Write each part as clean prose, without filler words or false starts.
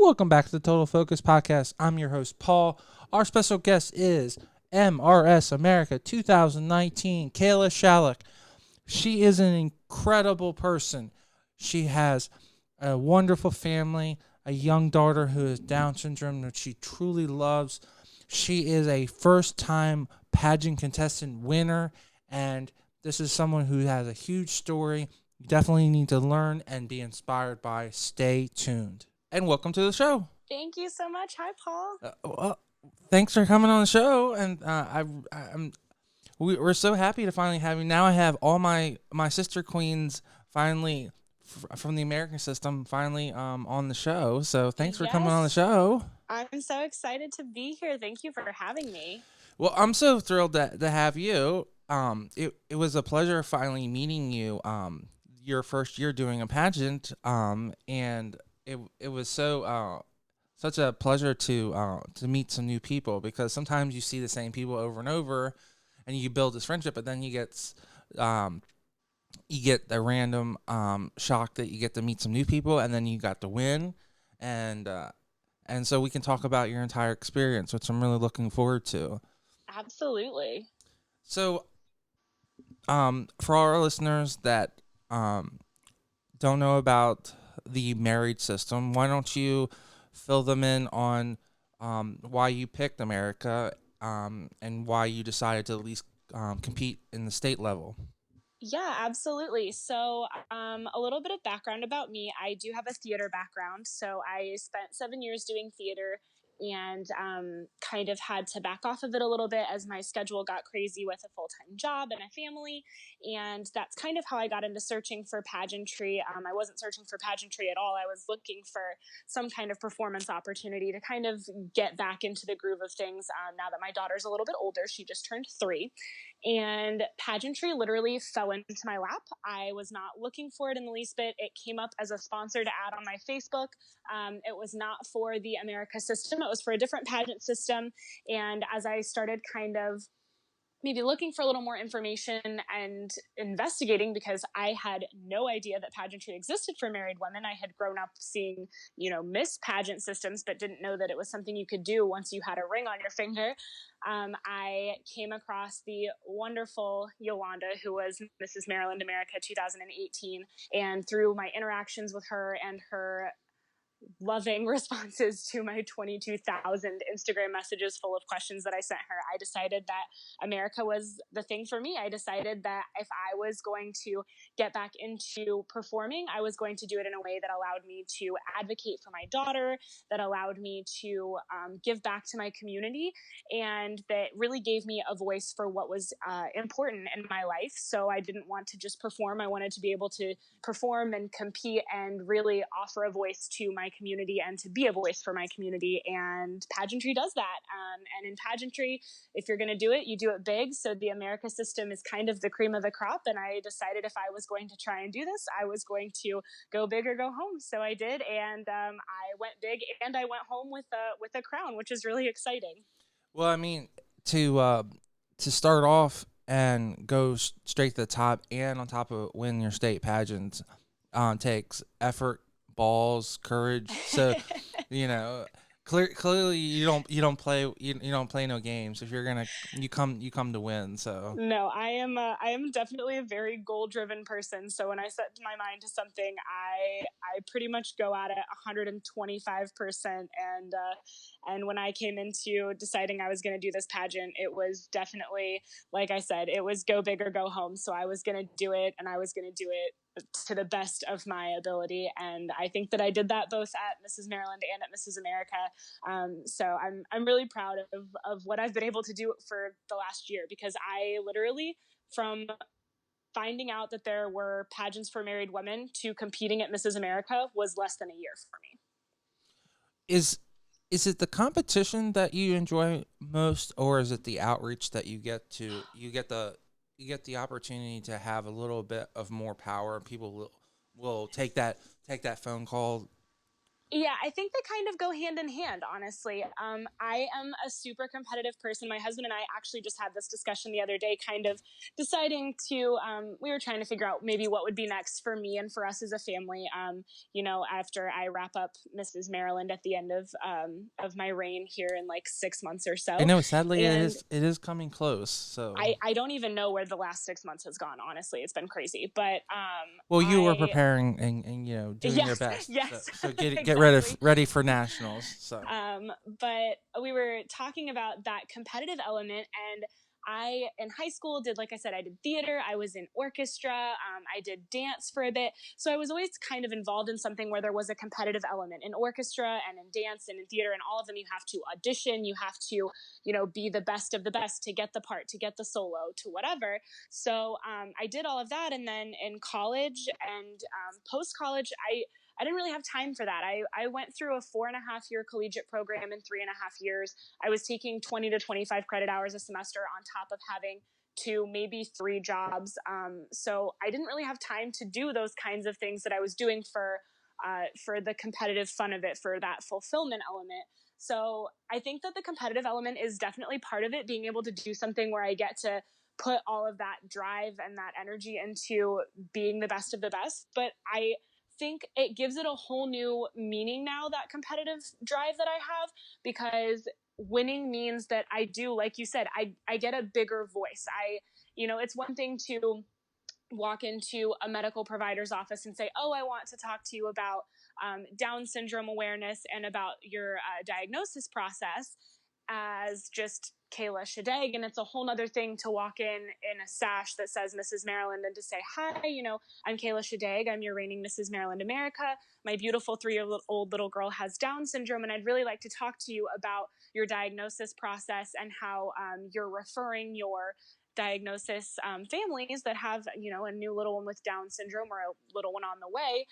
Welcome back to the Total Focus Podcast. I'm your host, Paul. Our special guest is MRS America 2019, Kayla Schadegg. She is an incredible person. She has a wonderful family, a young daughter who has Down syndrome that she truly loves. She is a first-time pageant contestant winner, and this is someone who has a huge story you definitely need to learn and be inspired by. Stay tuned. And welcome to the show. Thank you so much. Hi, Paul. Well, thanks for coming on the show, and we're so happy to finally have you. Now I have all my sister queens finally from the American system finally on the show. So thanks for coming on the Yes, show. I'm so excited to be here. Thank you for having me. Well, I'm so thrilled to have you. It was a pleasure finally meeting you. Your first year doing a pageant. And it was so such a pleasure to meet some new people, because sometimes you see the same people over and over, and you build this friendship, but then you get the random shock that you get to meet some new people, and then you got to win, and so we can talk about your entire experience, which I'm really looking forward to. Absolutely. So, for our listeners that don't know about the married system, why don't you fill them in on why you picked America, and why you decided to at least compete in the state level? Yeah, absolutely. So, a little bit of background about me. I do have a theater background. So, I spent 7 years doing theater and kind of had to back off of it a little bit as my schedule got crazy with a full time job and a family. And that's kind of how I got into searching for pageantry. I wasn't searching for pageantry at all. I was looking for some kind of performance opportunity to kind of get back into the groove of things. Now that my daughter's a little bit older, she just turned 3, and pageantry literally fell into my lap. I was not looking for it in the least bit. It came up as a sponsored ad on my Facebook. It was not for the America system, it was for a different pageant system. And as I started kind of maybe looking for a little more information and investigating, because I had no idea that pageantry existed for married women. I had grown up seeing, Miss pageant systems, but didn't know that it was something you could do once you had a ring on your finger. I came across the wonderful Yolanda, who was Mrs. Maryland America 2018. And through my interactions with her and her loving responses to my 22,000 Instagram messages full of questions that I sent her, I decided that America was the thing for me. I decided that if I was going to get back into performing, I was going to do it in a way that allowed me to advocate for my daughter, that allowed me to give back to my community, and that really gave me a voice for what was important in my life. So I didn't want to just perform. I wanted to be able to perform and compete and really offer a voice to my community and to be a voice for my community. And pageantry does that. And in pageantry, if you're going to do it, you do it big. So the America system is kind of the cream of the crop. And I decided if I was going to try and do this, I was going to go big or go home. So I did. And I went big and I went home with a crown, which is really exciting. Well, I mean, to start off and go straight to the top, and on top of win your state pageants, takes effort, balls, courage. So, you know, clearly you don't play no games. If you're gonna you come to win. So No, I am definitely a very goal driven person. So when I set my mind to something, I pretty much go at it 125%. And when I came into deciding I was going to do this pageant, it was definitely, like I said, it was go big or go home. So I was going to do it, and I was going to do it to the best of my ability. And I think that I did that both at Mrs. Maryland and at Mrs. America. So I'm really proud of what I've been able to do for the last year, because I literally, from finding out that there were pageants for married women to competing at Mrs. America, was less than a year for me. is is it the competition that you enjoy most, or is it the outreach that you get the opportunity to have a little bit of more power? People will take that phone call Yeah, I think they kind of go hand in hand, honestly. I am a super competitive person. My husband and I actually just had this discussion the other day, kind of deciding to, we were trying to figure out maybe what would be next for me and for us as a family. After I wrap up Mrs. Maryland at the end of my reign here in like 6 months or I so. know, sadly, And it is coming close. So, I don't even know where the last 6 months has gone, honestly. It's been crazy. But well, you were I, preparing and doing your yes, best. yes, So get exactly. ready for nationals. So. But we were talking about that competitive element, and I, in high school, did, like I said, I did theater, I was in orchestra, I did dance for a bit. So I was always kind of involved in something where there was a competitive element in orchestra and in dance and in theater, and all of them you have to audition, you have to, be the best of the best to get the part, to get the solo, to whatever. So I did all of that. And then in college and post college, I didn't really have time for that. I went through a 4.5 year collegiate program in 3.5 years. I was taking 20 to 25 credit hours a semester on top of having two, maybe three jobs. So I didn't really have time to do those kinds of things that I was doing for the competitive fun of it, for that fulfillment element. So I think that the competitive element is definitely part of it, being able to do something where I get to put all of that drive and that energy into being the best of the best. But I think it gives it a whole new meaning now, that competitive drive that I have, because winning means that I do, like you said, I get a bigger voice. It's one thing to walk into a medical provider's office and say, oh, I want to talk to you about Down syndrome awareness and about your diagnosis process, as just Kayla Schadegg. And it's a whole other thing to walk in a sash that says Mrs. Maryland and to say, hi, I'm Kayla Schadegg. I'm your reigning Mrs. Maryland America. My beautiful 3-year-old little girl has Down syndrome, and I'd really like to talk to you about your diagnosis process and how you're referring your diagnosis families that have a new little one with Down syndrome or a little one on the way,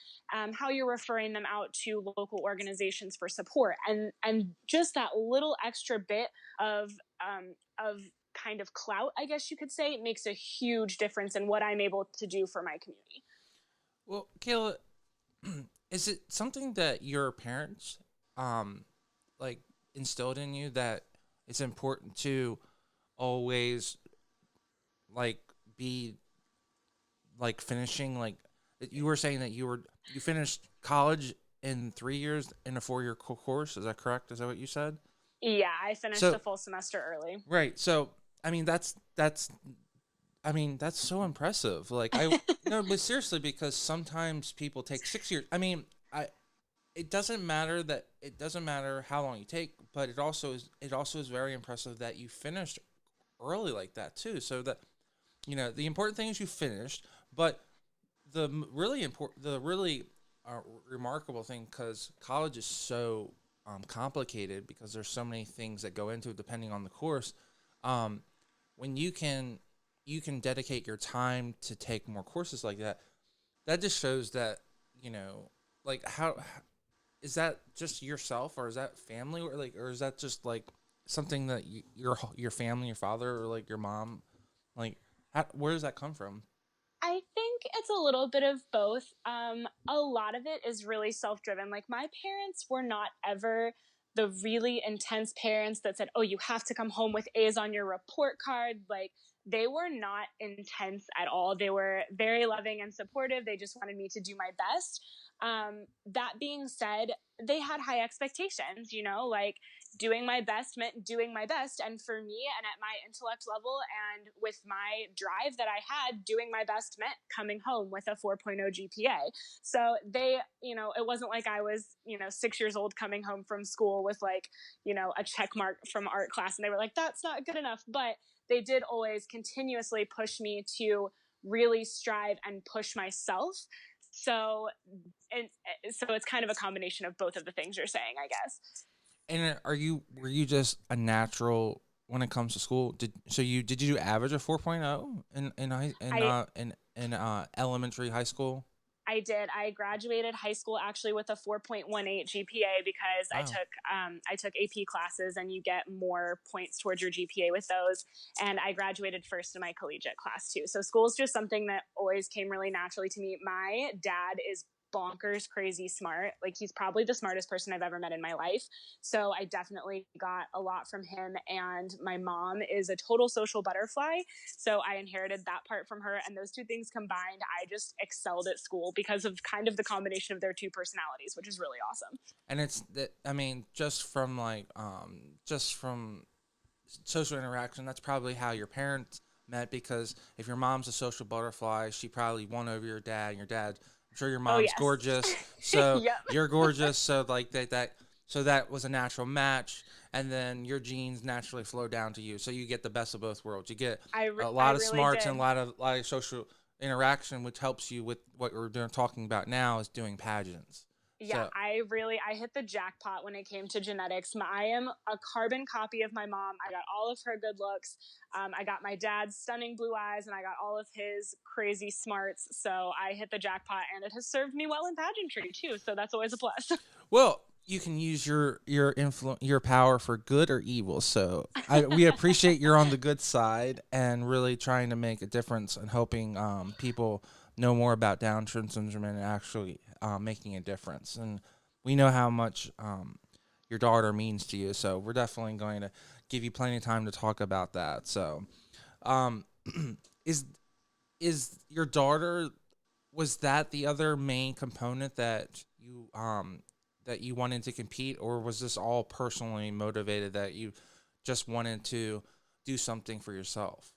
how you're referring them out to local organizations for support, and just that little extra bit of kind of clout, I guess you could say, makes a huge difference in what I'm able to do for my community. Well, Kayla, is it something that your parents, like, instilled in you, that it's important to always, like, be, like, finishing, like, you were saying that you finished college in 3 years in a 4-year course? Is that correct? Is that what you said? Yeah, I finished So, a full semester early. right. So, I mean, that's so impressive. Like, no, but seriously, because sometimes people take 6 years. I mean, it doesn't matter how long you take, but it also is very impressive that you finished early like that too. So that, the important thing is you finished, but the really remarkable thing, because college is so complicated, because there's so many things that go into it depending on the course. Um, when you can dedicate your time to take more courses like that, that just shows that, like, how is that just yourself, or is that family, or is that just like something that your family, your father, or like your mom, like, where does that come from? I think it's a little bit of both. A lot of it is really self driven. Like, my parents were not ever the really intense parents that said, oh, you have to come home with A's on your report card. Like, they were not intense at all. They were very loving and supportive. They just wanted me to do my best. That being said, they had high expectations, like, doing my best meant doing my best. And for me, and at my intellect level and with my drive that I had, doing my best meant coming home with a 4.0 GPA. So it wasn't like I was, 6 years old coming home from school with, like, a check mark from art class, and they were like, that's not good enough. But they did always continuously push me to really strive and push myself. So, and so it's kind of a combination of both of the things you're saying, I guess. And were you just a natural when it comes to school? Did you average a 4.0 I in elementary, high school? I did. I graduated high school actually with a 4.18 GPA, because Wow. I took AP classes, and you get more points towards your GPA with those. And I graduated first in my collegiate class too. So school is just something that always came really naturally to me. My dad is bonkers crazy smart. Like, he's probably the smartest person I've ever met in my life. So I definitely got a lot from him. And my mom is a total social butterfly. So I inherited that part from her. And those two things combined, I just excelled at school because of kind of the combination of their two personalities, which is really awesome. And it's that, I mean, just from social interaction, that's probably how your parents met, because if your mom's a social butterfly, she probably won over your dad, and your dad, I'm sure your Oh, mom's yes. gorgeous, so Yep. you're gorgeous, so like so that was a natural match, and then your genes naturally flow down to you, so you get the best of both worlds. You get a I lot of really smarts and did. a lot of social interaction, which helps you with what we're doing, talking about now, is doing pageants. Yeah, So I hit the jackpot when it came to genetics. I am a carbon copy of my mom. I got all of her good looks. I got my dad's stunning blue eyes, and I got all of his crazy smarts. So I hit the jackpot, and it has served me well in pageantry too. So that's always a plus. well, you can use your power for good or evil. So we appreciate you're on the good side and really trying to make a difference and helping people know more about Down syndrome and actually making a difference. And we know how much your daughter means to you. So we're definitely going to give you plenty of time to talk about that. So um, is your daughter, was that the other main component that you wanted to compete, or was this all personally motivated that you just wanted to do something for yourself?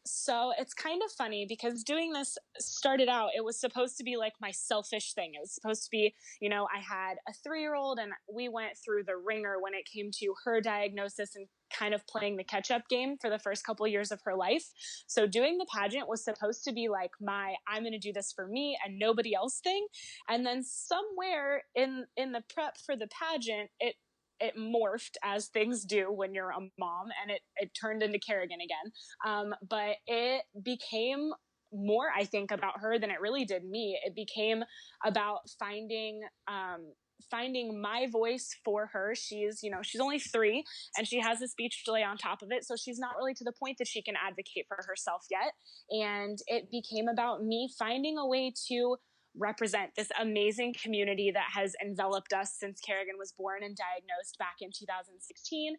So it's kind of funny because doing this started out, it was supposed to be like my selfish thing. It was supposed to be, I had a 3-year old and we went through the ringer when it came to her diagnosis and kind of playing the catch up game for the first couple of years of her life. So doing the pageant was supposed to be like I'm going to do this for me and nobody else thing. And then somewhere in the prep for the pageant, it morphed as things do when you're a mom, and it turned into Kerrigan again. But it became more, I think, about her than it really did me. It became about finding my voice for her. She's only 3 and she has a speech delay on top of it. So she's not really to the point that she can advocate for herself yet. And it became about me finding a way to represent this amazing community that has enveloped us since Kerrigan was born and diagnosed back in 2016.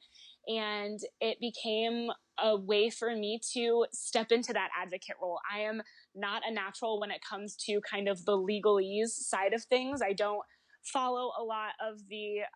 And it became a way for me to step into that advocate role. I am not a natural when it comes to kind of the legalese side of things. I don't follow a lot of the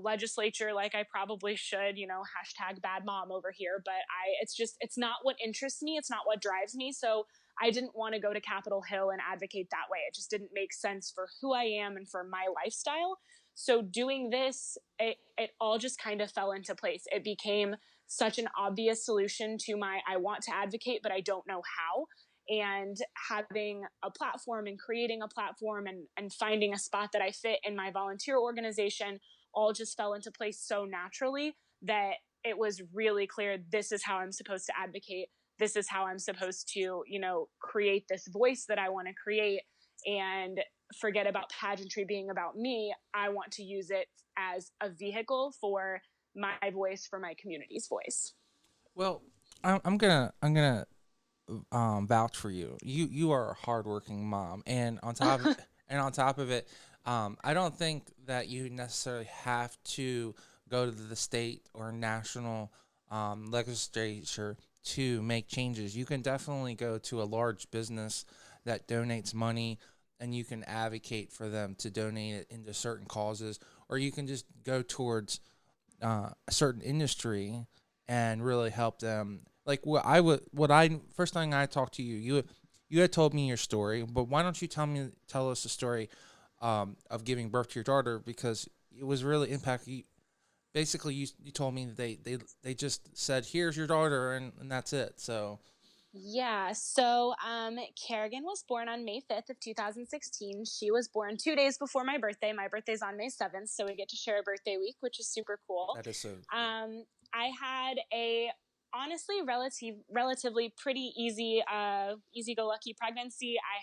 legislature like I probably should, hashtag bad mom over here, but it's not what interests me, it's not what drives me. So I didn't want to go to Capitol Hill and advocate that way. It just didn't make sense for who I am and for my lifestyle. So doing this, it all just kind of fell into place. It became such an obvious solution to my I want to advocate, but I don't know how. And having a platform and creating a platform and finding a spot that I fit in my volunteer organization all just fell into place so naturally that it was really clear this is how I'm supposed to advocate. This is how I'm supposed to, create this voice that I want to create, and forget about pageantry being about me. I want to use it as a vehicle for my voice, for my community's voice. Well, I'm gonna vouch for you. You are a hardworking mom, and on top of it, I don't think that you necessarily have to go to the state or national legislature to make changes. You can definitely go to a large business that donates money, and you can advocate for them to donate it into certain causes, or you can just go towards a certain industry and really help them. Like what I first thing I talked to you had told me your story, but why don't you tell us the story of giving birth to your daughter, because it was really impactful. Basically, you told me that they just said, here's your daughter, and that's it. So Yeah, so Kerrigan was born on May 5th of 2016. She was born 2 days before my birthday. My birthday's on May 7th, so we get to share a birthday week, which is super cool. that is so cool. I had a honestly relatively pretty easy-go-lucky pregnancy. I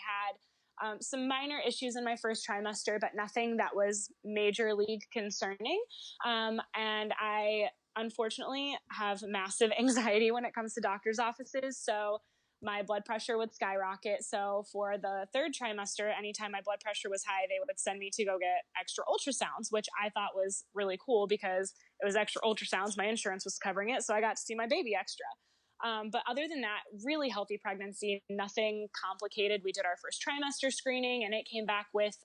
had some minor issues in my first trimester, but nothing that was major league concerning. And I unfortunately have massive anxiety when it comes to doctor's offices. So my blood pressure would skyrocket. So for the third trimester, anytime my blood pressure was high, they would send me to go get extra ultrasounds, which I thought was really cool because it was extra ultrasounds. My insurance was covering it. So I got to see my baby extra. But other than that, really healthy pregnancy, nothing complicated. We did our first trimester screening and it came back with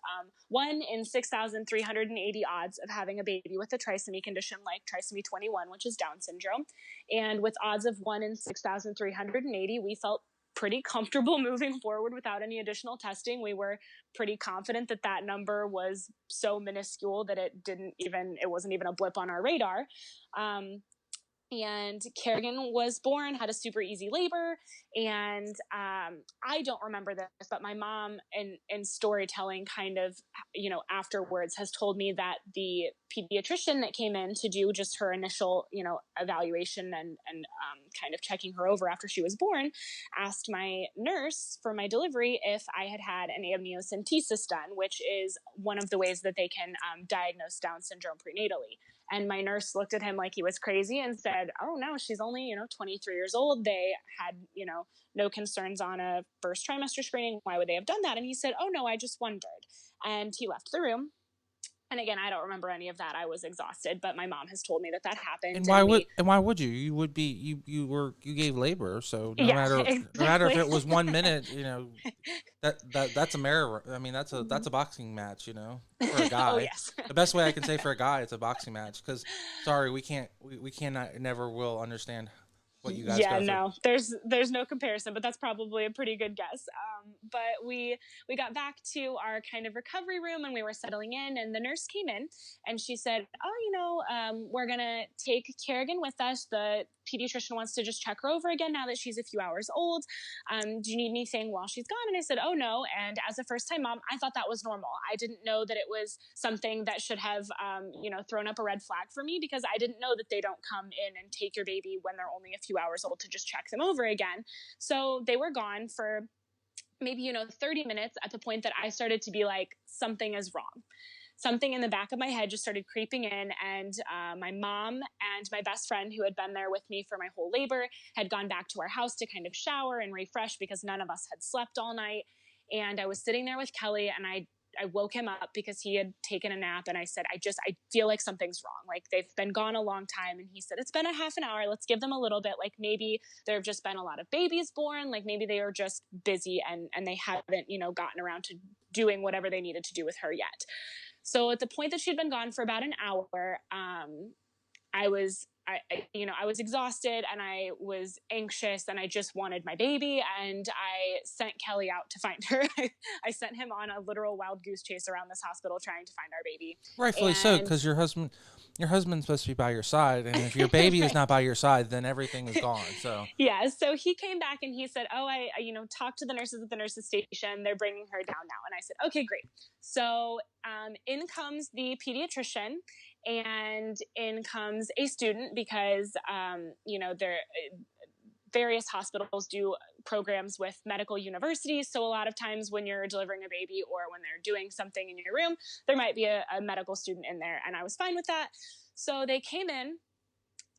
1 in 6,380 odds of having a baby with a trisomy condition like trisomy 21, which is Down syndrome. And with odds of 1 in 6,380, we felt pretty comfortable moving forward without any additional testing. We were pretty confident that that number was so minuscule that it wasn't even a blip on our radar. And Kerrigan was born, had a super easy labor. And I don't remember this, but my mom in storytelling kind of, afterwards has told me that the pediatrician that came in to do just her initial, evaluation and kind of checking her over after she was born, asked my nurse for my delivery if I had had an amniocentesis done, which is one of the ways that they can diagnose Down syndrome prenatally. And my nurse looked at him like he was crazy and said, oh, no, she's only, 23 years old. They had, no concerns on a first trimester screening. Why would they have done that? And he said, oh, no, I just wondered. And he left the room. And again, I don't remember any of that. I was exhausted, but my mom has told me that happened. And why would you? You would be you gave labor, so no matter if it was 1 minute, that's a mirror. I mean, that's a boxing match, for a guy. Oh, yes. The best way I can say for a guy, it's a boxing match. Because sorry, we cannot never will understand what you guys. Yeah, no, there's no comparison, but that's probably a pretty good guess. But we got back to our kind of recovery room and we were settling in, and the nurse came in and she said, oh, we're gonna take Kerrigan with us. The pediatrician wants to just check her over again now that she's a few hours old. Do you need anything while she's gone? And I said, oh, no. And as a first-time mom, I thought that was normal. I didn't know that it was something that should have, thrown up a red flag for me, because I didn't know that they don't come in and take your baby when they're only a few hours old to just check them over again. So they were gone for maybe, 30 minutes at the point that I started to be like, something is wrong. Something in the back of my head just started creeping in, and my mom and my best friend, who had been there with me for my whole labor, had gone back to our house to kind of shower and refresh because none of us had slept all night. And I was sitting there with Kelly, and I woke him up because he had taken a nap, and I said, I feel like something's wrong. Like, they've been gone a long time. And he said, it's been a half an hour. Let's give them a little bit. Like, maybe there have just been a lot of babies born. Like, maybe they are just busy and they haven't, gotten around to doing whatever they needed to do with her yet. So at the point that she'd been gone for about an hour, I was exhausted and I was anxious and I just wanted my baby, and I sent Kelly out to find her. I sent him on a literal wild goose chase around this hospital trying to find our baby. Rightfully so, because your husband's supposed to be by your side, and if your baby is not by your side, then everything is gone. So yeah, so he came back and he said, oh, I talked to the nurses at the nurses station. They're bringing her down now. And I said, okay, great. So in comes the pediatrician, and in comes a student, because various hospitals do programs with medical universities. So a lot of times when you're delivering a baby or when they're doing something in your room, there might be a medical student in there. And I was fine with that. So they came in,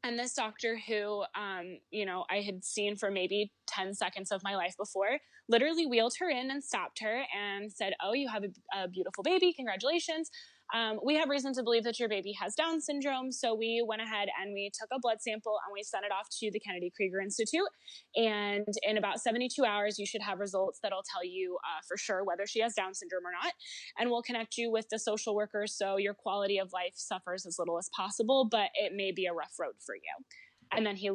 and this doctor who, I had seen for maybe 10 seconds of my life before, literally wheeled her in and stopped her and said, oh, you have a beautiful baby. Congratulations. We have reason to believe that your baby has Down syndrome. So we went ahead and we took a blood sample and we sent it off to the Kennedy Krieger Institute. And in about 72 hours, you should have results that'll tell you for sure whether she has Down syndrome or not. And we'll connect you with the social worker so your quality of life suffers as little as possible, but it may be a rough road for you. And then he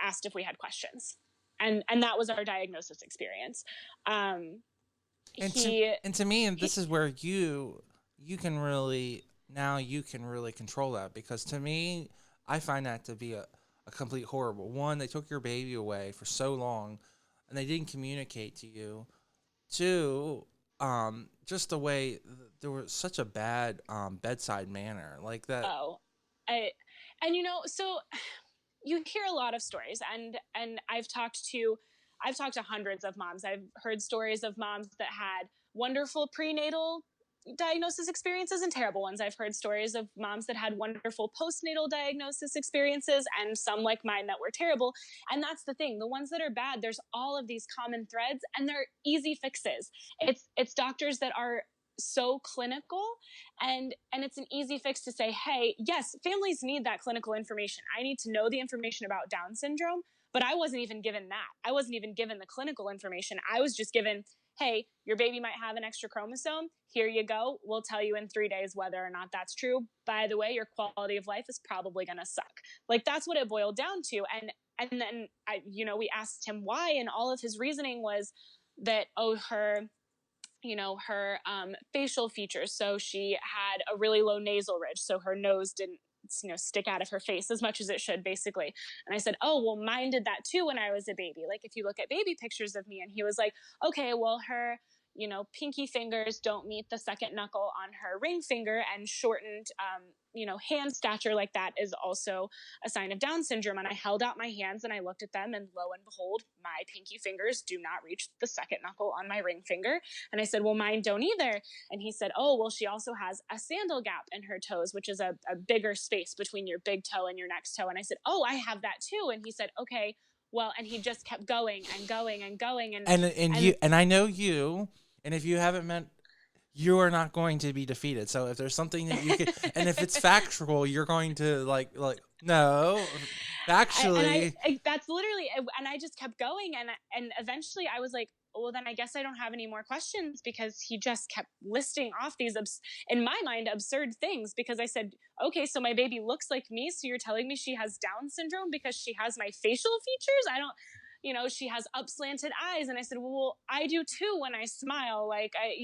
asked if we had questions. And that was our diagnosis experience. To me, and this is where you can really control that, because to me, I find that to be a complete horrible. One, they took your baby away for so long and they didn't communicate to you. Two, just the way there was such a bad bedside manner like that. So you hear a lot of stories, and I've talked to hundreds of moms. I've heard stories of moms that had wonderful prenatal diagnosis experiences and terrible ones. I've heard stories of moms that had wonderful postnatal diagnosis experiences and some like mine that were terrible. And that's the thing. The ones that are bad, there's all of these common threads and they're easy fixes. It's doctors that are so clinical, and it's an easy fix to say, hey, yes, families need that clinical information. I need to know the information about Down syndrome, but I wasn't even given that. I wasn't even given the clinical information. I was just given, hey, your baby might have an extra chromosome. Here you go. We'll tell you in 3 days whether or not that's true. By the way, your quality of life is probably going to suck. Like, that's what it boiled down to. And then we asked him why, and all of his reasoning was that, her facial features. So she had a really low nasal ridge, so her nose didn't stick out of her face as much as it should, basically. And I said, oh, well, mine did that too when I was a baby. Like, if you look at baby pictures of me. And he was like, okay, well, her pinky fingers don't meet the second knuckle on her ring finger, and shortened hand stature like that is also a sign of Down syndrome. And I held out my hands and I looked at them, and lo and behold, my pinky fingers do not reach the second knuckle on my ring finger. And I said, well, mine don't either. And he said, oh, well, she also has a sandal gap in her toes, which is a bigger space between your big toe and your next toe. And I said, oh, I have that too. And he said, okay, well, and he just kept going and going and going. And I know you, and if you haven't met, you are not going to be defeated. So if there's something that you can, and if it's factual, you're going to like no, actually. That's literally, and I just kept going, and eventually I was like, well, then I guess I don't have any more questions, because he just kept listing off these, in my mind, absurd things. Because I said, okay, so my baby looks like me, so you're telling me she has Down syndrome because she has my facial features? I don't. She has upslanted eyes. And I said, well, I do too when I smile. Like, I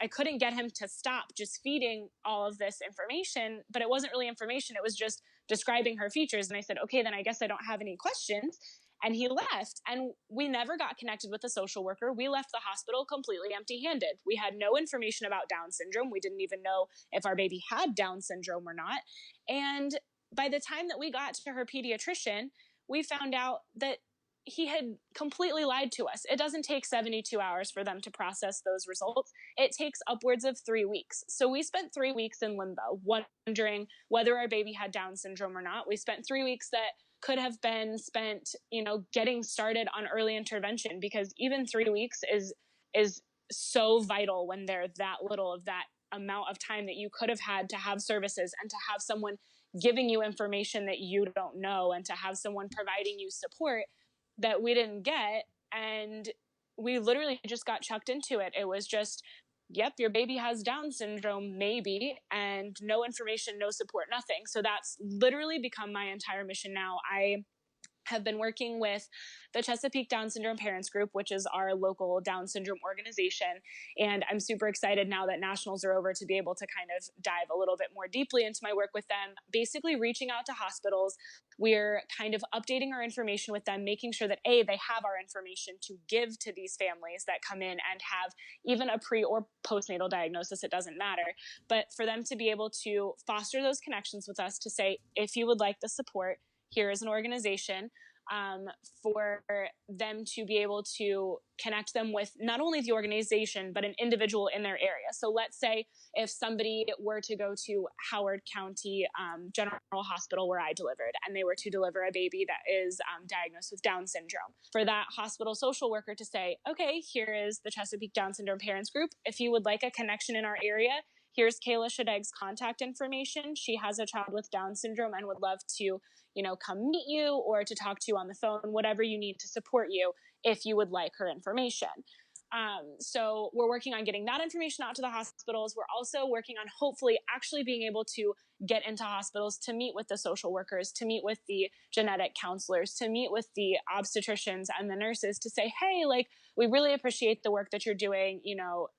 couldn't get him to stop just feeding all of this information, but it wasn't really information. It was just describing her features. And I said, okay, then I guess I don't have any questions. And he left, and we never got connected with a social worker. We left the hospital completely empty-handed. We had no information about Down syndrome. We didn't even know if our baby had Down syndrome or not. And by the time that we got to her pediatrician, we found out that he had completely lied to us. It doesn't take 72 hours for them to process those results. It takes upwards of 3 weeks. So we spent 3 weeks in limbo, wondering whether our baby had Down syndrome or not. We spent 3 weeks that could have been spent, getting started on early intervention, because even 3 weeks is so vital when they're that little of that amount of time that you could have had to have services and to have someone giving you information that you don't know, and to have someone providing you support that we didn't get. And we literally just got chucked into it. It was just, yep, your baby has Down syndrome, maybe, and no information, no support, nothing. So that's literally become my entire mission now. I have been working with the Chesapeake Down Syndrome Parents Group, which is our local Down syndrome organization. And I'm super excited now that nationals are over to be able to kind of dive a little bit more deeply into my work with them, basically reaching out to hospitals. We're kind of updating our information with them, making sure that they have our information to give to these families that come in and have even a pre or postnatal diagnosis. It doesn't matter. But for them to be able to foster those connections with us, to say, if you would like the support, here is an organization, for them to be able to connect them with not only the organization, but an individual in their area. So let's say if somebody were to go to Howard County General Hospital, where I delivered, and they were to deliver a baby that is diagnosed with Down syndrome, for that hospital social worker to say, okay, here is the Chesapeake Down Syndrome Parents Group. If you would like a connection in our area, here's Kayla Schadegg's contact information. She has a child with Down syndrome and would love to, come meet you or to talk to you on the phone, whatever you need to support you, if you would like her information. So we're working on getting that information out to the hospitals. We're also working on hopefully actually being able to get into hospitals to meet with the social workers, to meet with the genetic counselors, to meet with the obstetricians and the nurses, to say, hey, like, we really appreciate the work that you're doing.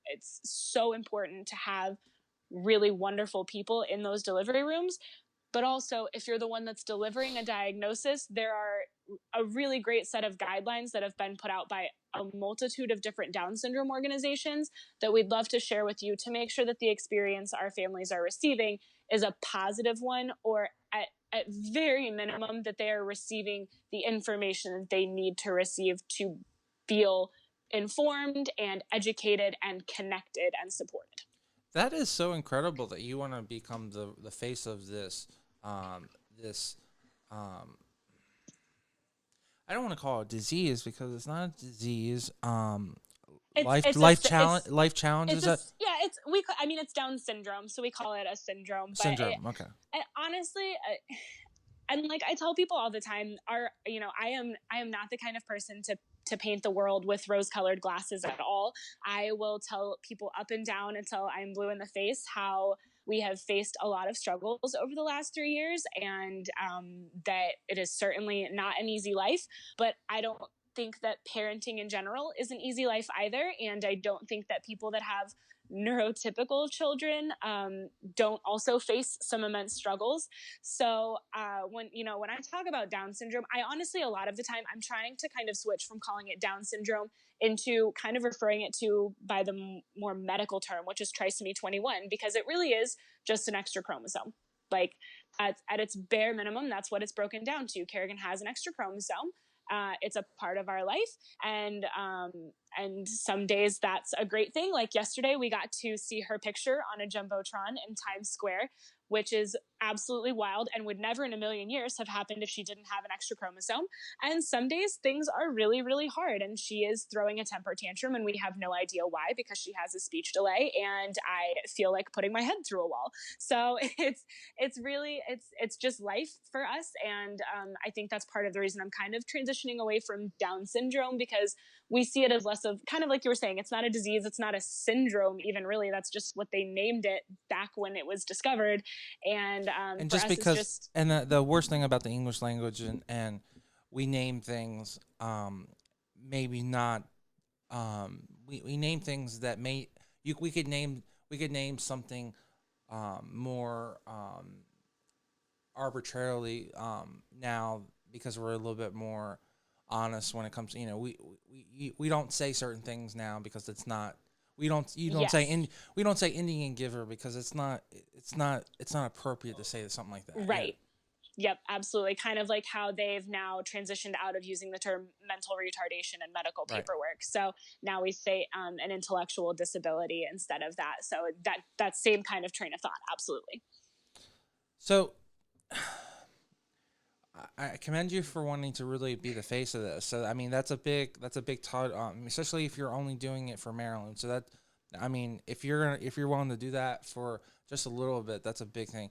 It's so important to have really wonderful people in those delivery rooms. But also, if you're the one that's delivering a diagnosis, there are a really great set of guidelines that have been put out by a multitude of different Down syndrome organizations that we'd love to share with you, to make sure that the experience our families are receiving is a positive one, or at very minimum that they are receiving the information that they need to receive to feel informed and educated and connected and supported. That is so incredible that you want to become the face of this this I don't want to call it disease because it's not a disease. Life challenges that It's Down syndrome, so we call it a syndrome. syndrome. Okay. Honestly, and like I tell people all the time, I am not the kind of person to paint the world with rose-colored glasses at all. I will tell people up and down until I'm blue in the face how we have faced a lot of struggles over the last 3 years, and that it is certainly not an easy life. But I don't think that parenting in general is an easy life either, and I don't think that people that have neurotypical children don't also face some immense struggles. So when I talk about Down syndrome, I honestly, a lot of the time, I'm trying to kind of switch from calling it Down syndrome into kind of referring it to by the more medical term, which is trisomy 21, because it really is just an extra chromosome. Like at its bare minimum, that's what it's broken down to. Kerrigan has an extra chromosome. It's a part of our life, and some days that's a great thing. Like yesterday, we got to see her picture on a jumbotron in Times Square, which is absolutely wild and would never in a million years have happened if she didn't have an extra chromosome. And some days things are really, really hard, and she is throwing a temper tantrum, and we have no idea why, because she has a speech delay, and I feel like putting my head through a wall. So it's just life for us, and I think that's part of the reason I'm kind of transitioning away from Down syndrome, because we see it as less of, kind of like you were saying, it's not a disease, it's not a syndrome even, really. That's just what they named it back when it was discovered. And just because the worst thing about the English language and we name things maybe not we name things that we could name something more arbitrarily now, because we're a little bit more honest when it comes to, we don't say certain things now because it's not, we don't say Indian giver because it's not appropriate to say something like that. Right. Yeah. Yep, absolutely. Kind of like how they've now transitioned out of using the term mental retardation in medical paperwork. Right. So now we say an intellectual disability instead of that. So that same kind of train of thought. Absolutely. So I commend you for wanting to really be the face of this. So I mean, that's a big title, especially if you're only doing it for Maryland. So that, I mean, if you're willing to do that for just a little bit, that's a big thing.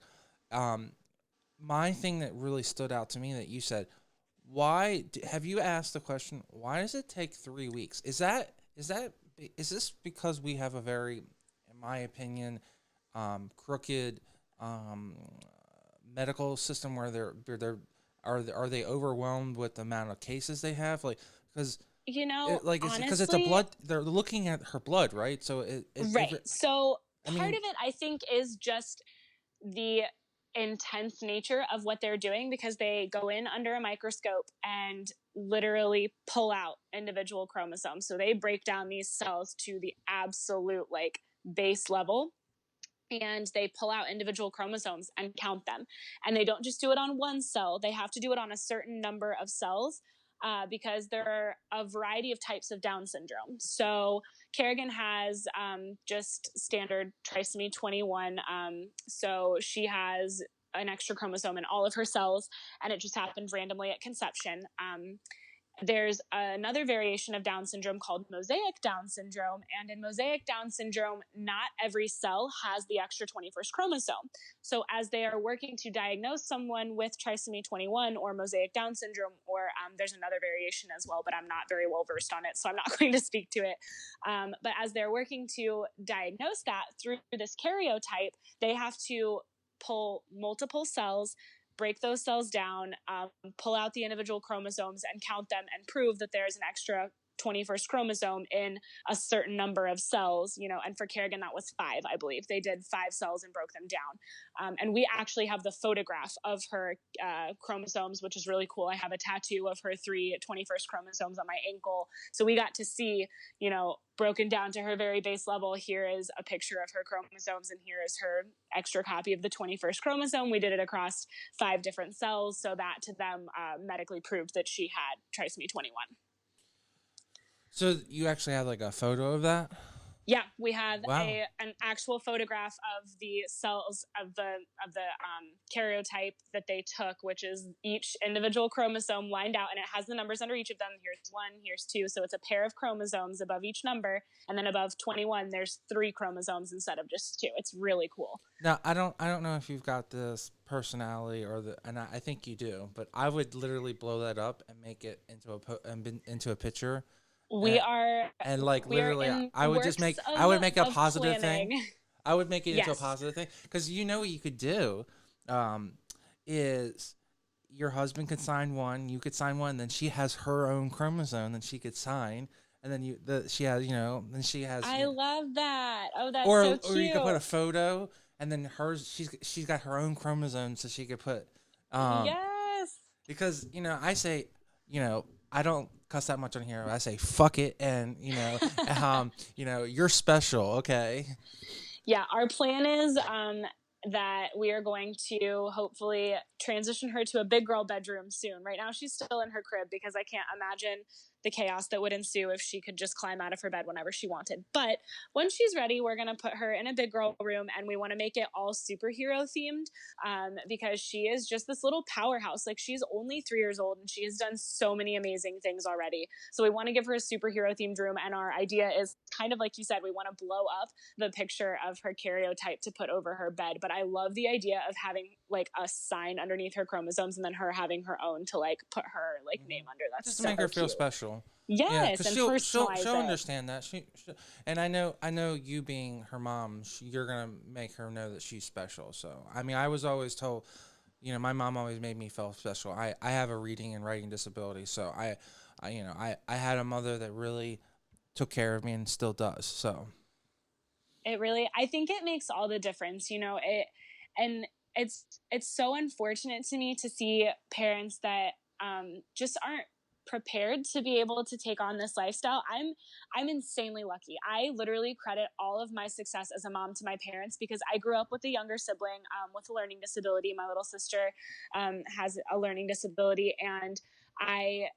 My thing that really stood out to me that you said, have you asked the question, why does it take 3 weeks? Is this because we have a very, in my opinion, crooked medical system where are they overwhelmed with the amount of cases they have? Like, because because it's a blood, they're looking at her blood, right? So So part of it, I think, is just the intense nature of what they're doing, because they go in under a microscope and literally pull out individual chromosomes. So they break down these cells to the absolute base level, and they pull out individual chromosomes and count them. And they don't just do it on one cell. They have to do it on a certain number of cells, because there are a variety of types of Down syndrome. So Kerrigan has just standard trisomy 21. So she has an extra chromosome in all of her cells, and it just happened randomly at conception. There's another variation of Down syndrome called mosaic Down syndrome. And in mosaic Down syndrome, not every cell has the extra 21st chromosome. So as they are working to diagnose someone with trisomy 21 or mosaic Down syndrome, or there's another variation as well, but I'm not very well versed on it, so I'm not going to speak to it. But as they're working to diagnose that through this karyotype, they have to pull multiple cells, break those cells down, pull out the individual chromosomes and count them, and prove that there's an extra 21st chromosome in a certain number of cells, and for Kerrigan, that was 5, I believe. They did 5 cells and broke them down. And we actually have the photograph of her chromosomes, which is really cool. I have a tattoo of her 3 21st chromosomes on my ankle. So we got to see, broken down to her very base level. Here is a picture of her chromosomes, and here is her extra copy of the 21st chromosome. We did it across 5 different cells, so that to them medically proved that she had trisomy 21. So you actually have like a photo of that? yeah, we have Wow. an actual photograph of the cells of the karyotype that they took, which is each individual chromosome lined out, and it has the numbers under each of them. Here's 1, here's 2, so it's a pair of chromosomes above each number, and then above 21, there's 3 chromosomes instead of just 2. It's really cool. Now, I don't know if you've got this personality and I think you do, but I would literally blow that up and make it into a picture, We and, are and like we are literally, in I would just works I would make a of positive thing. planning. I would make it into a Yes. positive thing because you know what you could do, um, is your husband could sign one, you could sign one, then she has her own chromosome, then she could sign, and then she has then she has I love that. Oh, that's so or you could put cute. a photo, and then hers she's got her own chromosome, so she could put, um Yes. because I say, I don't cuss that much on here. I say fuck it, and you're special, okay? Yeah, our plan is that we are going to hopefully transition her to a big girl bedroom soon. Right now, she's still in her crib because I can't imagine the chaos that would ensue if she could just climb out of her bed whenever she wanted. But when she's ready, we're going to put her in a big girl room, and we want to make it all superhero themed, because she is just this little powerhouse. Like, she's only 3 years old, and she has done so many amazing things already. So we want to give her a superhero themed room, and our idea is kind of like you said, we want to blow up the picture of her karyotype to put over her bed. But I love the idea of having like a sign underneath her chromosomes and then her having her own to like put her like name under. That's Just to so make her feel cute. special. Yeah, Yes, because and she'll personalize it. understand that and I know you being her mom, you're gonna make her know that she's special. So I mean, I was always told, my mom always made me feel special. I have a reading and writing disability, so I had a mother that really took care of me and still does. So It really, I think it makes all the difference, and it's so unfortunate to me to see parents that just aren't prepared to be able to take on this lifestyle. I'm insanely lucky. I literally credit all of my success as a mom to my parents because I grew up with a younger sibling with a learning disability. My little sister has a learning disability, and I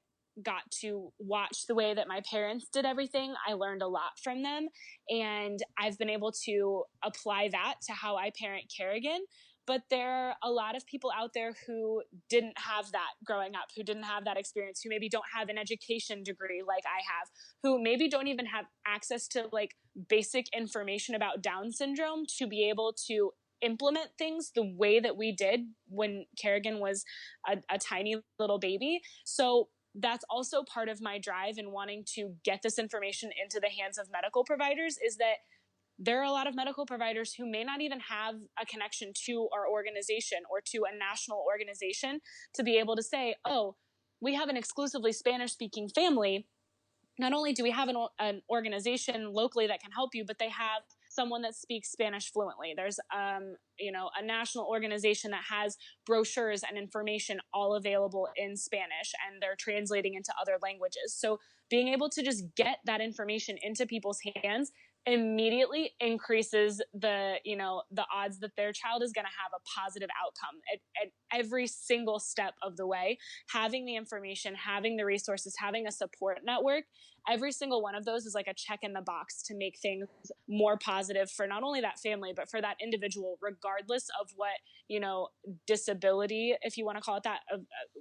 got to watch the way that my parents did everything. I learned a lot from them, and I've been able to apply that to how I parent Kerrigan. But there are a lot of people out there who didn't have that growing up, who didn't have that experience, who maybe don't have an education degree like I have, who maybe don't even have access to like basic information about Down syndrome to be able to implement things the way that we did when Kerrigan was a tiny little baby. So that's also part of my drive in wanting to get this information into the hands of medical providers, is that there are a lot of medical providers who may not even have a connection to our organization or to a national organization to be able to say, oh, we have an exclusively Spanish speaking family. Not only do we have an organization locally that can help you, but they have someone that speaks Spanish fluently. There's a national organization that has brochures and information all available in Spanish, and they're translating into other languages. So being able to just get that information into people's hands immediately increases the odds that their child is going to have a positive outcome at every single step of the way. Having the information, having the resources, having a support network, every single one of those is like a check in the box to make things more positive for not only that family but for that individual, regardless of what disability, if you want to call it that,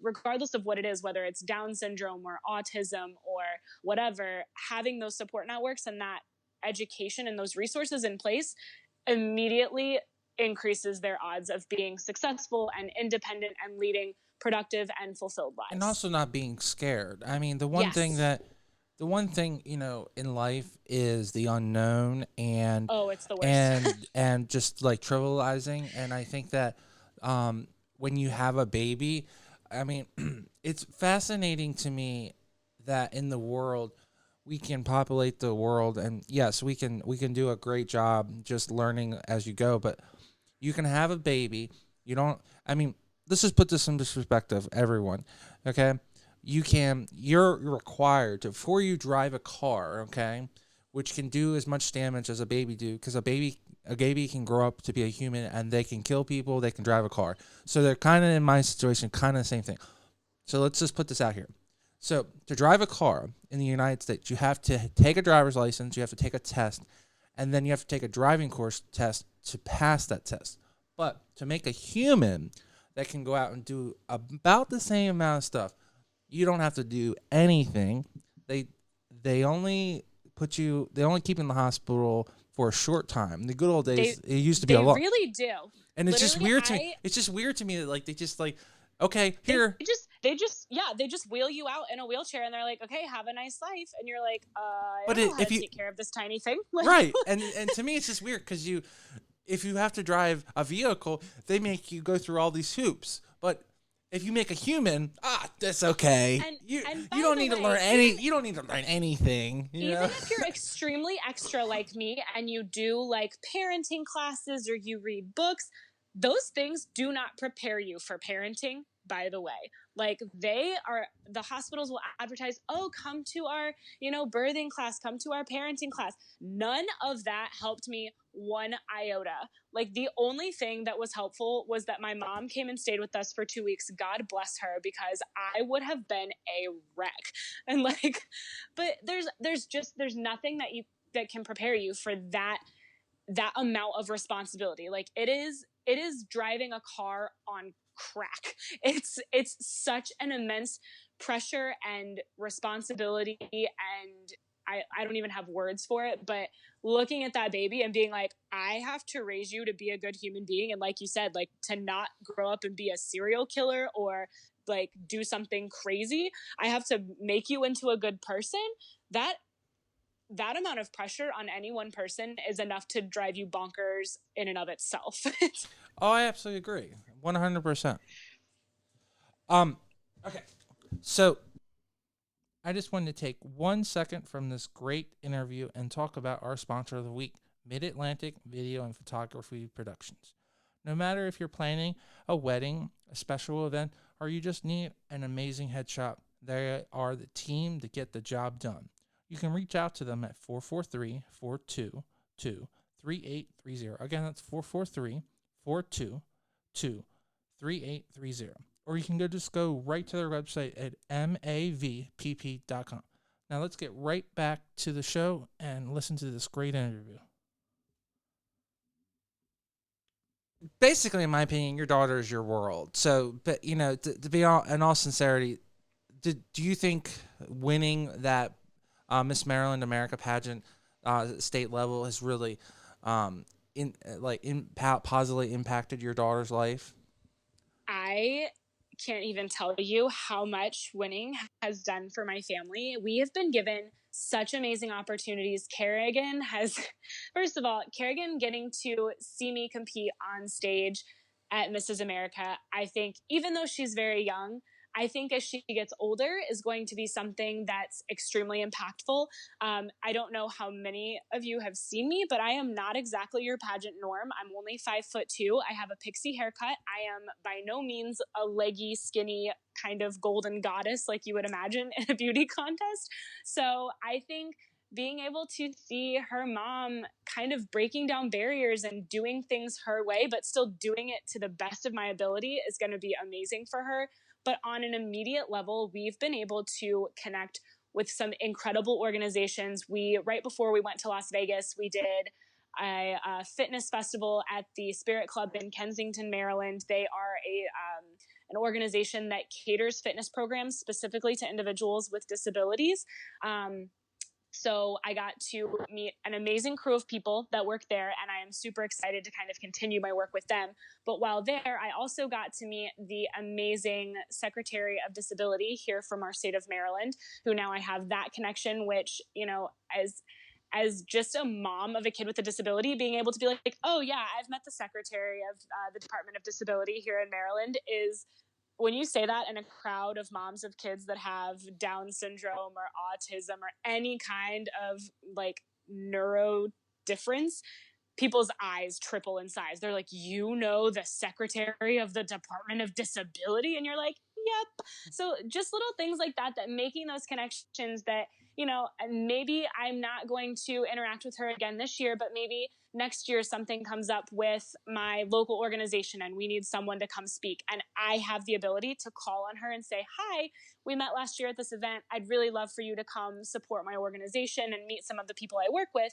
regardless of what it is, whether it's Down syndrome or autism or whatever. Having those support networks and that education and those resources in place immediately increases their odds of being successful and independent and leading productive and fulfilled and lives. also not being scared. I mean, Yes. the one thing in life is the unknown Oh, it's the worst. and just like trivializing. And I think that when you have a baby, I mean, it's fascinating to me that in the world we can populate the world, and yes, we can do a great job just learning as you go, but you can have a baby. You don't. I mean, let's just put this into perspective, everyone. Okay, You're required to before you drive a car. Okay, which can do as much damage as a baby do, because a baby can grow up to be a human and they can kill people. They can drive a car. So they're kind of in my situation, kind of the same thing. So let's just put this out here. So to drive a car in the United States, you have to take a driver's license, you have to take a test, and then you have to take a driving course test to pass that test. But to make a human that can go out and do about the same amount of stuff, you don't have to do anything. They only they only keep you in the hospital for a short time. In the good old days, it used to be a lot. They really do. And it's just weird to me. It's just weird to me that like they just like, okay, here. They just wheel you out in a wheelchair and they're like, okay, have a nice life, and you're like, I don't know how to take care of this tiny thing. Right, and to me it's just weird because if you have to drive a vehicle, they make you go through all these hoops. But if you make a human, that's okay. You don't need to learn you don't need to learn anything. Even if you're extremely extra like me and you do like parenting classes or you read books, those things do not prepare you for parenting, by the way. Like the hospitals will advertise, oh, come to our, birthing class, come to our parenting class. None of that helped me one iota. Like the only thing that was helpful was that my mom came and stayed with us for 2 weeks. God bless her, because I would have been a wreck. And like, but there's nothing that can prepare you for that amount of responsibility. Like it is driving a car on crack. It's such an immense pressure and responsibility, and I don't even have words for it, but looking at that baby and being like, I have to raise you to be a good human being, and like you said, like to not grow up and be a serial killer or like do something crazy. I have to make you into a good person. That amount of pressure on any one person is enough to drive you bonkers in and of itself. Oh, I absolutely agree. 100%. Okay. So I just wanted to take 1 second from this great interview and talk about our sponsor of the week, Mid-Atlantic Video and Photography Productions. No matter if you're planning a wedding, a special event, or you just need an amazing headshot, they are the team to get the job done. You can reach out to them at 443-422-3830. Again, that's 443-422-3830. Or you can go right to their website at mavpp.com. Now let's get right back to the show and listen to this great interview. Basically, in my opinion, your daughter is your world. So, but to be in all sincerity, do you think winning that Miss Maryland America pageant state level has really positively impacted your daughter's life? I can't even tell you how much winning has done for my family. We have been given such amazing opportunities. Kerrigan first of all, Kerrigan getting to see me compete on stage at Mrs. America, I think, even though she's very young, I think as she gets older is going to be something that's extremely impactful. I don't know how many of you have seen me, but I am not exactly your pageant norm. I'm only 5'2". I have a pixie haircut. I am by no means a leggy, skinny kind of golden goddess like you would imagine in a beauty contest. So I think being able to see her mom kind of breaking down barriers and doing things her way, but still doing it to the best of my ability is going to be amazing for her. But on an immediate level, we've been able to connect with some incredible organizations. Right before we went to Las Vegas, we did a fitness festival at the Spirit Club in Kensington, Maryland. They are an organization that caters fitness programs specifically to individuals with disabilities. So I got to meet an amazing crew of people that work there, and I am super excited to kind of continue my work with them. But while there, I also got to meet the amazing Secretary of Disability here from our state of Maryland, who now I have that connection, which, as just a mom of a kid with a disability, being able to be like, oh yeah, I've met the Secretary of the Department of Disability here in Maryland is, when you say that in a crowd of moms of kids that have Down syndrome or autism or any kind of like neuro difference, people's eyes triple in size. They're like, the Secretary of the Department of Disability? And you're like, yep. So just little things like that making those connections that, and maybe I'm not going to interact with her again this year, but maybe next year something comes up with my local organization and we need someone to come speak. And I have the ability to call on her and say, hi, we met last year at this event. I'd really love for you to come support my organization and meet some of the people I work with.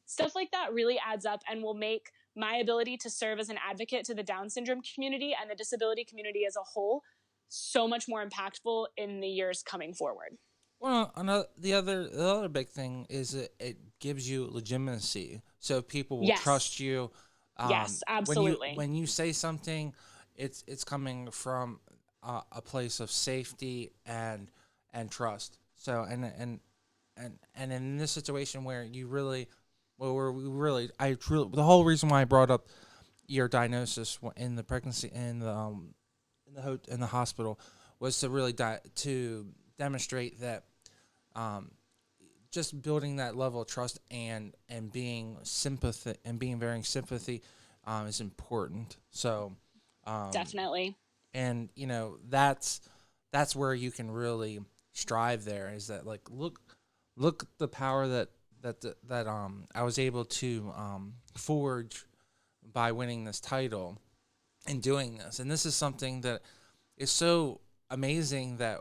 Stuff like that really adds up and will make my ability to serve as an advocate to the Down syndrome community and the disability community as a whole so much more impactful in the years coming forward. Well, the other big thing is it gives you legitimacy, so people will Yes. trust you. Yes, When you absolutely. say something, it's coming from a place of safety and trust. So and in this situation where you really, well, where we really, I truly, the whole reason why I brought up your diagnosis in the pregnancy in the hospital was to really to demonstrate that just building that level of trust and being sympathy and being very sympathy is important. So Definitely. and that's where you can really strive. There is that, like, look at the power that I was able to forge by winning this title and doing this. And this is something that is so amazing that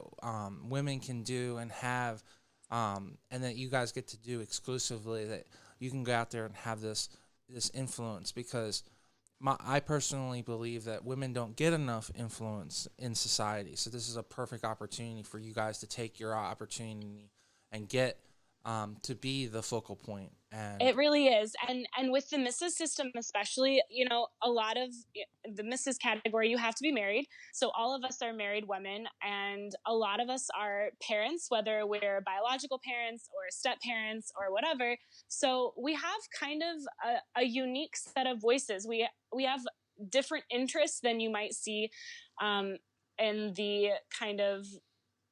women can do and have, and that you guys get to do exclusively. That you can go out there and have this influence, because I personally believe that women don't get enough influence in society. So this is a perfect opportunity for you guys to take your opportunity and get to be the focal point. And It really is. And with the Mrs. system especially, a lot of the Mrs. category, you have to be married. So all of us are married women, and a lot of us are parents, whether we're biological parents or step parents or whatever. So we have kind of a unique set of voices. We have different interests than you might see in the kind of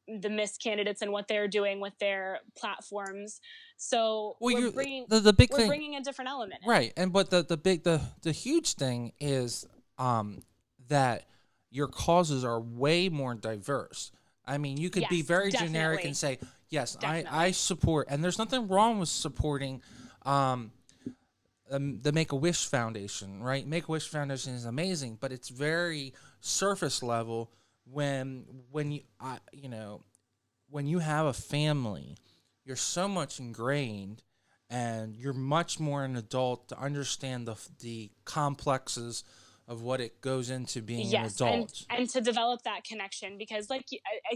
the Miss candidates and what they're doing with their platforms. So well, we're you bringing the big we're thing, bringing a different element in. right? And but the huge thing is that your causes are way more diverse. I mean, you could be Yes, very generic and definitely. say, yes, I Definitely. support, and there's nothing wrong with supporting um, the Make a Wish Foundation, right? Make a Wish Foundation is amazing, but it's very surface level when when you have a family, you're so much ingrained, and you're much more an adult to understand the complexes of what it goes into being an Yes, and adult. and to develop that connection, because I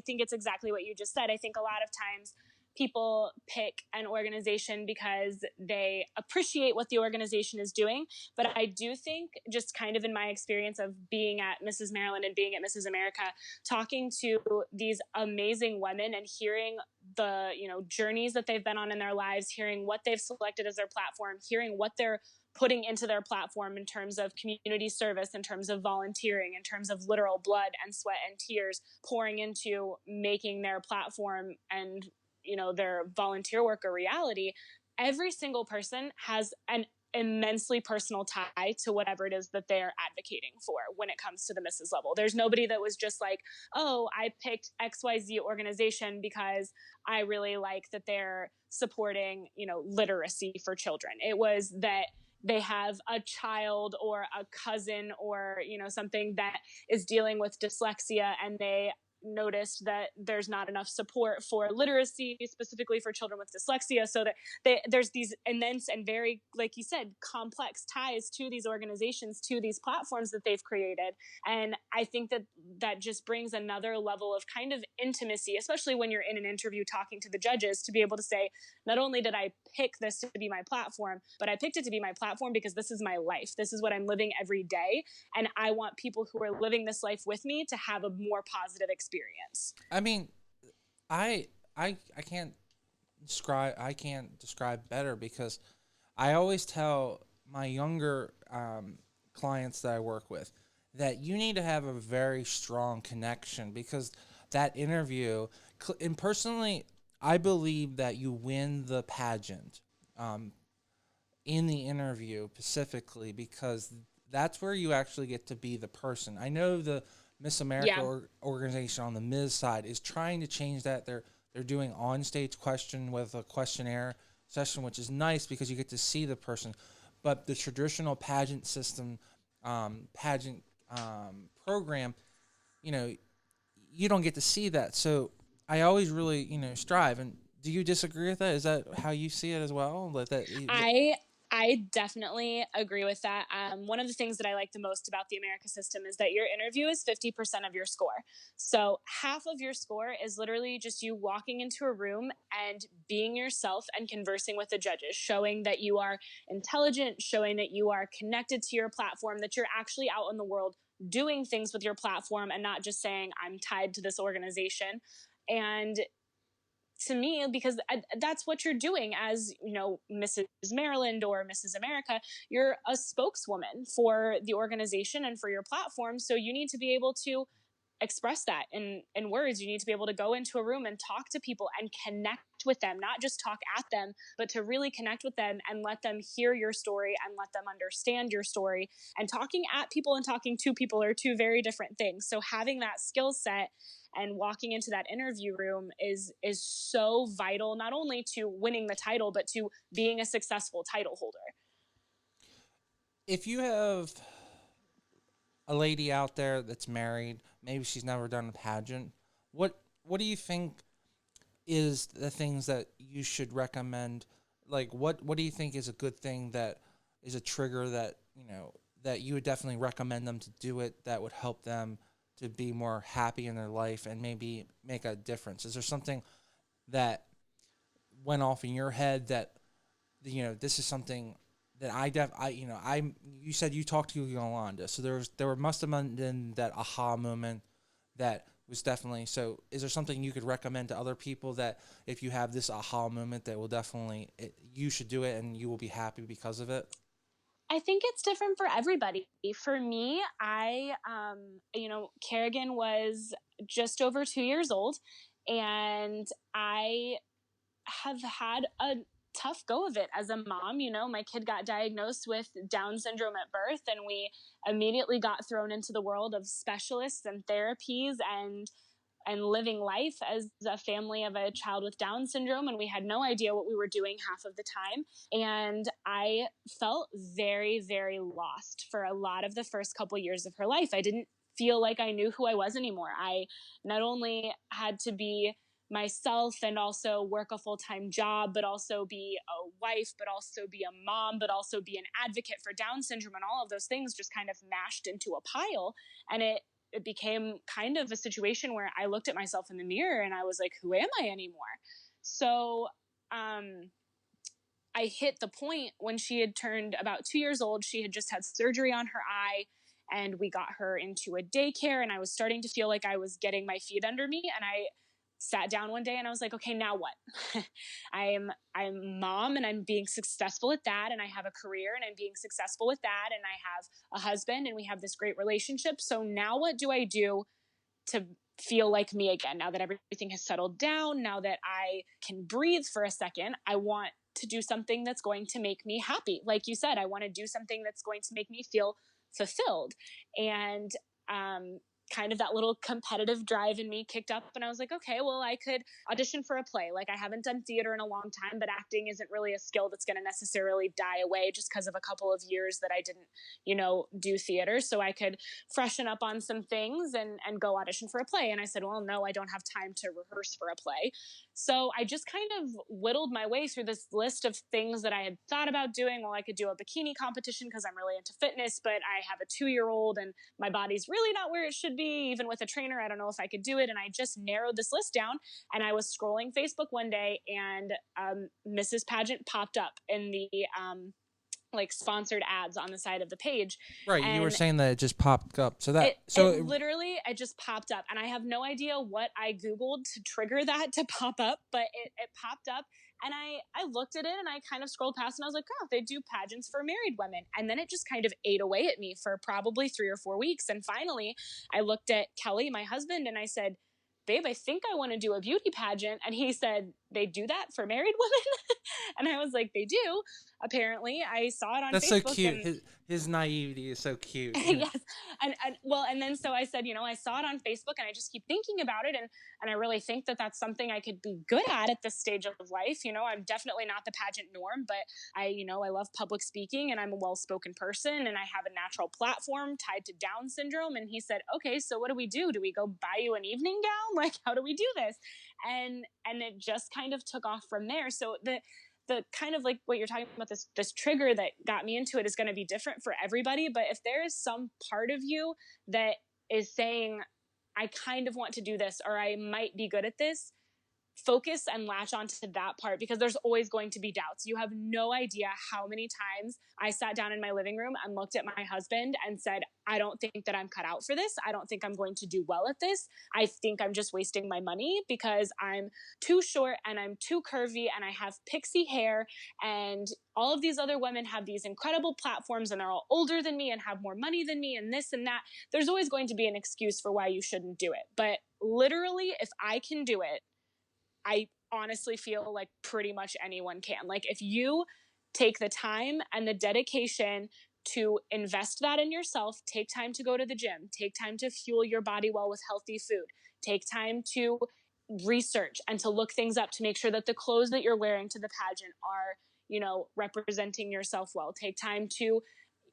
think it's exactly what you just said. I think a lot of times people pick an organization because they appreciate what the organization is doing, but I do think, just kind of in my experience of being at Mrs. Maryland and being at Mrs. America, talking to these amazing women and hearing the journeys that they've been on in their lives, hearing what they've selected as their platform, hearing what they're putting into their platform in terms of community service, in terms of volunteering, in terms of literal blood and sweat and tears pouring into making their platform and their volunteer work a reality. Every single person has an immensely personal tie to whatever it is that they're advocating for when it comes to the Mrs. level. There's nobody that was just like, oh, I picked XYZ organization because I really like that they're supporting, literacy for children. It was that they have a child or a cousin or something that is dealing with dyslexia, and they noticed that there's not enough support for literacy specifically for children with dyslexia, so that there's these immense and very, like you said, complex ties to these organizations, to these platforms that they've created. And I think that just brings another level of kind of intimacy, especially when you're in an interview talking to the judges, to be able to say, not only did I pick this to be my platform, but I picked it to be my platform because this is my life. This is what I'm living every day. And I want people who are living this life with me to have a more positive experience. I mean, I I can't describe better, because I always tell my younger clients that I work with that you need to have a very strong connection, because that interview, and personally, I believe that you win the pageant um, in the interview specifically, because that's where you actually get to be the person. I know the Miss America Yeah. organization on the Ms. side is trying to change that. they're doing on stage question with a questionnaire session, which is nice because you get to see the person. But the traditional pageant system, pageant program, you know, you don't get to see that. So I always really, strive. And do you disagree with that? Is that how you see it as well? I definitely agree with that. One of the things that I like the most about the America system is that your interview is 50% of your score. So half of your score is literally just you walking into a room and being yourself and conversing with the judges, showing that you are intelligent, showing that you are connected to your platform, that you're actually out in the world doing things with your platform and not just saying, I'm tied to this organization. And to me, because that's what you're doing as, Mrs. Maryland or Mrs. America, you're a spokeswoman for the organization and for your platform. So you need to be able to express that in words. You need to be able to go into a room and talk to people and connect with them, not just talk at them, but to really connect with them and let them hear your story and let them understand your story. And talking at people and talking to people are two very different things. So having that skill set and walking into that interview room is so vital, not only to winning the title, but to being a successful title holder. If you have a lady out there that's married, maybe she's never done a pageant, what do you think is the things that you should recommend? Like, what do you think is a good thing that is a trigger that, that you would definitely recommend them to do it, that would help them to be more happy in their life and maybe make a difference? Is there something that went off in your head that, this is something that you said you talked to Yolanda, so there must have been that aha moment that was definitely. So is there something you could recommend to other people that if you have this aha moment that will definitely, you should do it and you will be happy because of it? I think it's different for everybody. For me, Kerrigan was just over 2 years old, and I have had a tough go of it as a mom. My kid got diagnosed with Down syndrome at birth, and we immediately got thrown into the world of specialists and therapies and living life as a family of a child with Down syndrome. And we had no idea what we were doing half of the time. And I felt very, very lost for a lot of the first couple years of her life. I didn't feel like I knew who I was anymore. I not only had to be myself and also work a full-time job, but also be a wife, but also be a mom, but also be an advocate for Down syndrome, and all of those things just kind of mashed into a pile. And it became kind of a situation where I looked at myself in the mirror and I was like, who am I anymore? So I hit the point when she had turned about 2 years old. She had just had surgery on her eye, and we got her into a daycare, and I was starting to feel like I was getting my feet under me. And I sat down one day and I was like, okay, now what? I'm mom and I'm being successful at that, and I have a career and I'm being successful with that, and I have a husband and we have this great relationship. So now what do I do to feel like me again? Now that everything has settled down, now that I can breathe for a second, I want to do something that's going to make me happy. Like you said, I want to do something that's going to make me feel fulfilled. And kind of that little competitive drive in me kicked up, and I was like, okay, well, I could audition for a play. Like, I haven't done theater in a long time, but acting isn't really a skill that's going to necessarily die away just because of a couple of years that I didn't, do theater. So I could freshen up on some things and go audition for a play. And I said, well, no, I don't have time to rehearse for a play. So I just kind of whittled my way through this list of things that I had thought about doing. Well, I could do a bikini competition because I'm really into fitness, but I have a 2-year-old and my body's really not where it should be. Even with a trainer, I don't know if I could do it. And I just narrowed this list down, and I was scrolling Facebook one day, and Mrs. Pageant popped up in the like sponsored ads on the side of the page. Right, you were And saying that it just popped up. So it just popped up, and I have no idea what I Googled to trigger that to pop up, but it popped up, and I looked at it and I kind of scrolled past, and I was like, oh, they do pageants for married women. And then it just kind of ate away at me for probably 3 or 4 weeks. And finally I looked at Kelly, my husband, and I said, babe, I think I want to do a beauty pageant. And he said, they do that for married women? And I was like, they do. apparently. I saw it on That's so Facebook, cute. and His naivety is so cute. yes. And then so I said, I saw it on Facebook, and I just keep thinking about it. And I really think that that's something I could be good at this stage of life. I'm definitely not the pageant norm, but I love public speaking, and I'm a well-spoken person, and I have a natural platform tied to Down syndrome. And he said, okay, so what do we do? Do we go buy you an evening gown? Like, how do we do this? And it just kind of took off from there. So the kind of like what you're talking about, this trigger that got me into it is going to be different for everybody. But if there is some part of you that is saying, I kind of want to do this, or I might be good at this, focus and latch onto that part, because there's always going to be doubts. You have no idea how many times I sat down in my living room and looked at my husband and said, I don't think that I'm cut out for this. I don't think I'm going to do well at this. I think I'm just wasting my money because I'm too short and I'm too curvy and I have pixie hair, and all of these other women have these incredible platforms and they're all older than me and have more money than me and this and that. There's always going to be an excuse for why you shouldn't do it. But literally, if I can do it, I honestly feel like pretty much anyone can. Like, if you take the time and the dedication to invest that in yourself, take time to go to the gym, take time to fuel your body well with healthy food, take time to research and to look things up to make sure that the clothes that you're wearing to the pageant are, representing yourself well. Take time to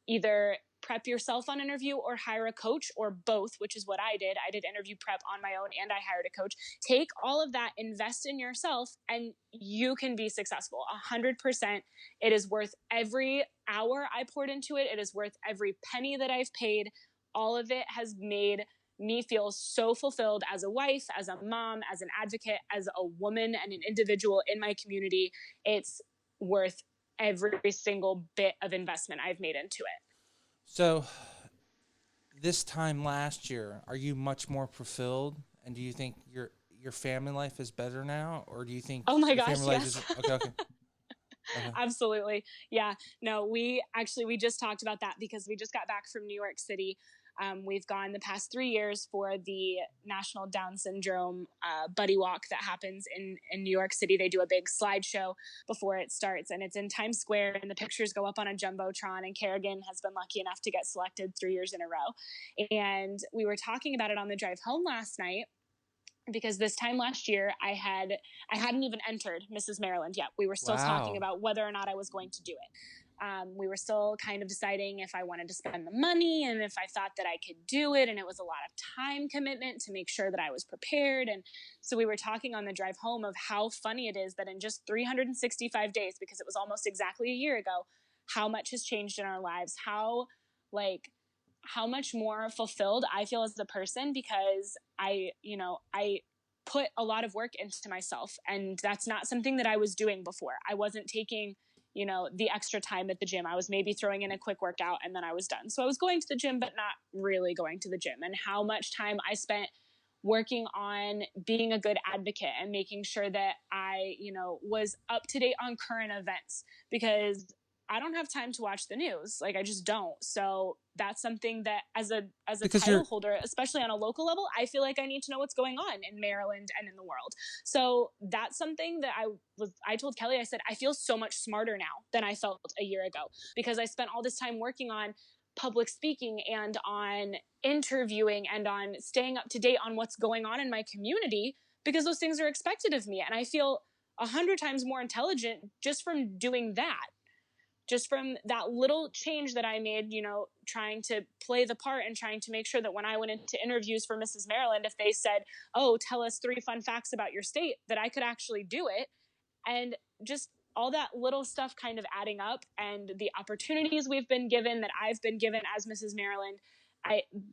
either prep yourself on interview or hire a coach, or both, which is what I did. I did interview prep on my own and I hired a coach. Take all of that, invest in yourself, and you can be successful 100%. It is worth every hour I poured into it. It is worth every penny that I've paid. All of it has made me feel so fulfilled as a wife, as a mom, as an advocate, as a woman and an individual in my community. It's worth every single bit of investment I've made into it. So, this time last year, are you much more fulfilled? And do you think your family life is better now, or do you think? Oh my gosh, family life yes. is okay? Absolutely, yeah. No, we just talked about that because we just got back from New York City. We've gone the past 3 years for the National Down Syndrome Buddy Walk that happens in New York City. They do a big slideshow before it starts, and it's in Times Square, and the pictures go up on a Jumbotron, and Kerrigan has been lucky enough to get selected 3 years in a row. And we were talking about it on the drive home last night, because this time last year I hadn't even entered Mrs. Maryland yet. We were still talking about whether or not I was going to do it. We were still kind of deciding if I wanted to spend the money and if I thought that I could do it. And it was a lot of time commitment to make sure that I was prepared. And so we were talking on the drive home of how funny it is that in just 365 days, because it was almost exactly a year ago, how much has changed in our lives, how much more fulfilled I feel as a person, because I put a lot of work into myself, and that's not something that I was doing before. I wasn't taking, the extra time at the gym. I was maybe throwing in a quick workout and then I was done. So I was going to the gym, but not really going to the gym. And how much time I spent working on being a good advocate and making sure that I, was up to date on current events, because I don't have time to watch the news. Like, I just don't. So that's something that as a title holder, especially on a local level, I feel like I need to know what's going on in Maryland and in the world. So that's something that I told Kelly, I said, I feel so much smarter now than I felt a year ago, because I spent all this time working on public speaking and on interviewing and on staying up to date on what's going on in my community, because those things are expected of me. And I feel 100 times more intelligent just from doing that. Just from that little change that I made, trying to play the part and trying to make sure that when I went into interviews for Mrs. Maryland, if they said, oh, tell us 3 fun facts about your state, that I could actually do it. And just all that little stuff kind of adding up, and the opportunities we've been given, that I've been given as Mrs. Maryland,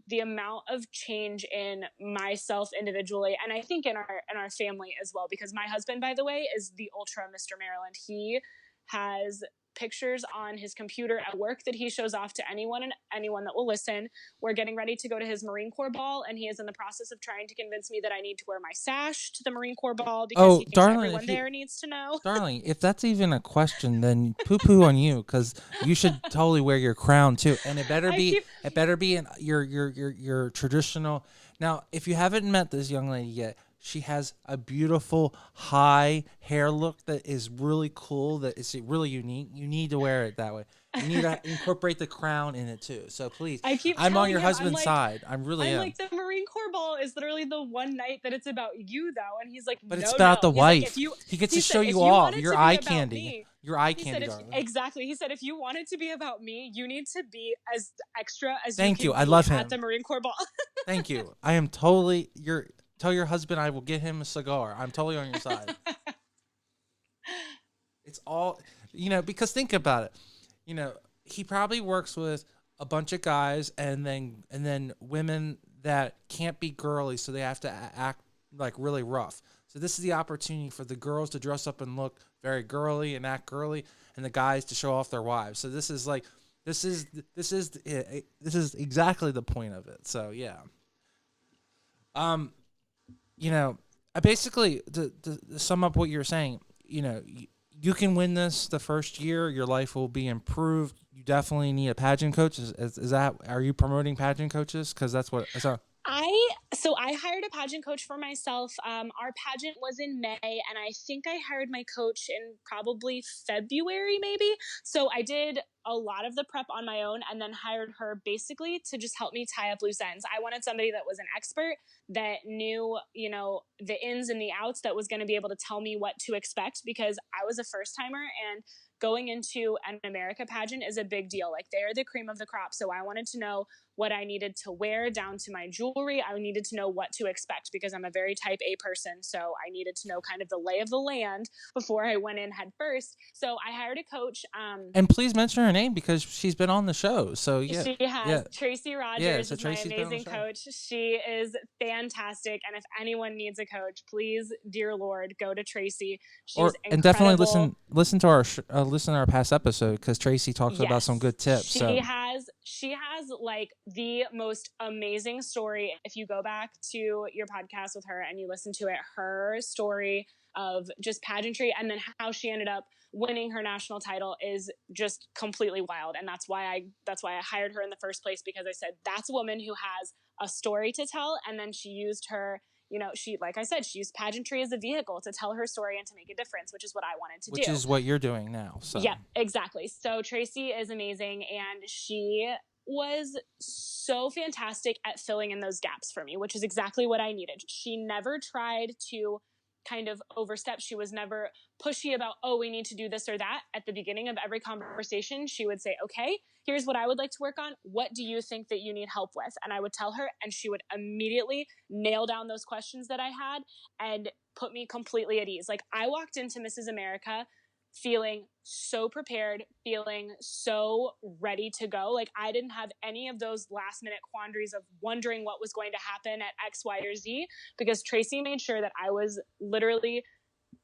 the amount of change in myself individually, and I think in our family as well, because my husband, by the way, is the ultra Mr. Maryland. He has pictures on his computer at work that he shows off to anyone that will listen. We're getting ready to go to his Marine Corps ball, and he is in the process of trying to convince me that I need to wear my sash to the Marine Corps ball, because he thinks everyone there needs to know. Darling, if that's even a question, then poo on you, because you should totally wear your crown too, and it better be in your traditional. Now, if you haven't met this young lady yet, She has a beautiful high hair look that is really cool. That is really unique. You need to wear it that way. You need to incorporate the crown in it too. So please, I keep I'm on telling your him, husband's side. I really I'm am. like, the Marine Corps ball is literally the one night that it's about you, though. And he's like, But it's no, about no. the He's like, wife. He gets he to said, show if you you off. want it Your to be eye about candy. me, Your eye he said, candy, darling. exactly. He said, if you want it to be about me, you need to be as extra as Thank you you. can I be love at him. the Marine Corps ball. Thank you. I am totally tell your husband I will get him a cigar. I'm totally on your side. It's all, because think about it. He probably works with a bunch of guys and then women that can't be girly, so they have to act like really rough. So this is the opportunity for the girls to dress up and look very girly and act girly, and the guys to show off their wives. So this is exactly the point of it. So yeah. I basically to sum up what you're saying, you can win this the first year. Your life will be improved. You definitely need a pageant coach. Is that, are you promoting pageant coaches? Because that's what. So I hired a pageant coach for myself. Our pageant was in May, and I think I hired my coach in probably February, maybe. So I did a lot of the prep on my own and then hired her basically to just help me tie up loose ends. I wanted somebody that was an expert, that knew, the ins and the outs, that was going to be able to tell me what to expect, because I was a first timer, and going into an America pageant is a big deal. Like, they're the cream of the crop. So I wanted to know what I needed to wear down to my jewelry. I needed to know what to expect, because I'm a very type A person. So I needed to know kind of the lay of the land before I went in head first. So I hired a coach. And please mention her name because she's been on the show. So yeah. She has. Yeah. Tracy Rogers Yeah, so is my Tracy's been on the amazing show. coach. She is fantastic. And if anyone needs a coach, please, dear Lord, go to Tracy. She's incredible. And definitely listen to our past episode, because Tracy talks about some good tips. She has like the most amazing story. If you go back to your podcast with her and you listen to it, her story of just pageantry and then how she ended up winning her national title is just completely wild. And that's why I hired her in the first place, because I said, that's a woman who has a story to tell. And then she used her, like I said, she used pageantry as a vehicle to tell her story and to make a difference, which is what I wanted to do. Which is what you're doing now. So yeah, exactly. So Tracy is amazing, and she was so fantastic at filling in those gaps for me, which is exactly what I needed. She never tried to kind of overstep. She was never pushy about, oh, we need to do this or that. At the beginning of every conversation, she would say, okay, here's what I would like to work on. What do you think that you need help with? And I would tell her, and she would immediately nail down those questions that I had and put me completely at ease. Like, I walked into Mrs. America feeling so prepared, feeling so ready to go. Like, I didn't have any of those last minute quandaries of wondering what was going to happen at X, Y, or Z, because Tracy made sure that I was literally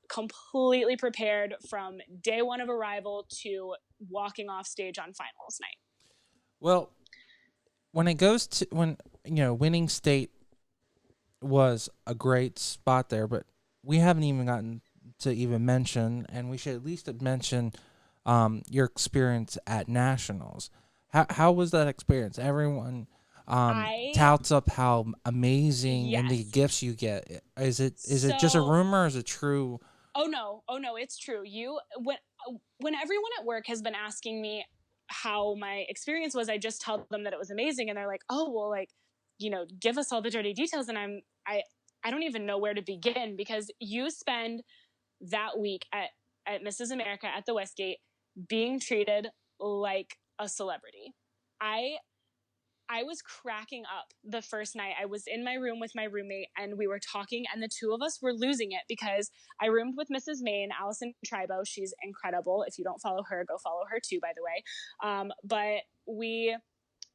completely prepared from day one of arrival to walking off stage on finals night. Well, winning state was a great spot there, but we haven't even gotten to even mention, and we should at least mention your experience at nationals. How was that experience? Everyone touts up how amazing and the gifts you get. Is it just a rumor, or is it true? Oh no, it's true. When everyone at work has been asking me how my experience was, I just tell them that it was amazing, and they're like, oh, well, like, give us all the dirty details. And I don't even know where to begin, because you spend that week at Mrs. America at the Westgate being treated like a celebrity. I was cracking up the first night. I was in my room with my roommate, and we were talking, and the two of us were losing it, because I roomed with Mrs. Main, Allison Tribo. She's incredible. If you don't follow her, go follow her too, by the way. But we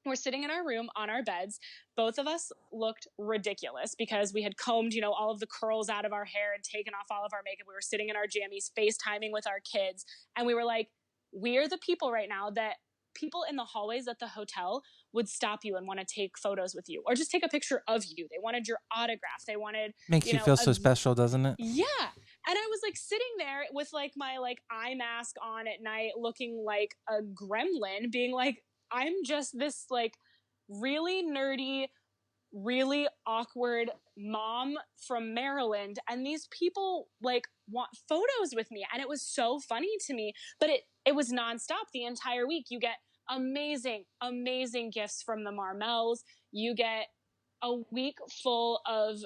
were sitting in our room on our beds. Both of us looked ridiculous because we had combed, all of the curls out of our hair and taken off all of our makeup. We were sitting in our jammies, FaceTiming with our kids. And we were like, we're the people right now that people in the hallways at the hotel would stop you and want to take photos with you, or just take a picture of you. They wanted your autograph. They wanted, makes you feel so special, doesn't it? Yeah. And I was like sitting there with like my like eye mask on at night, looking like a gremlin, being like, I'm just this like really nerdy really awkward mom from Maryland, and these people like want photos with me, and it was so funny to me. But it was nonstop the entire week. You get amazing gifts from the Marmels. You get a week full of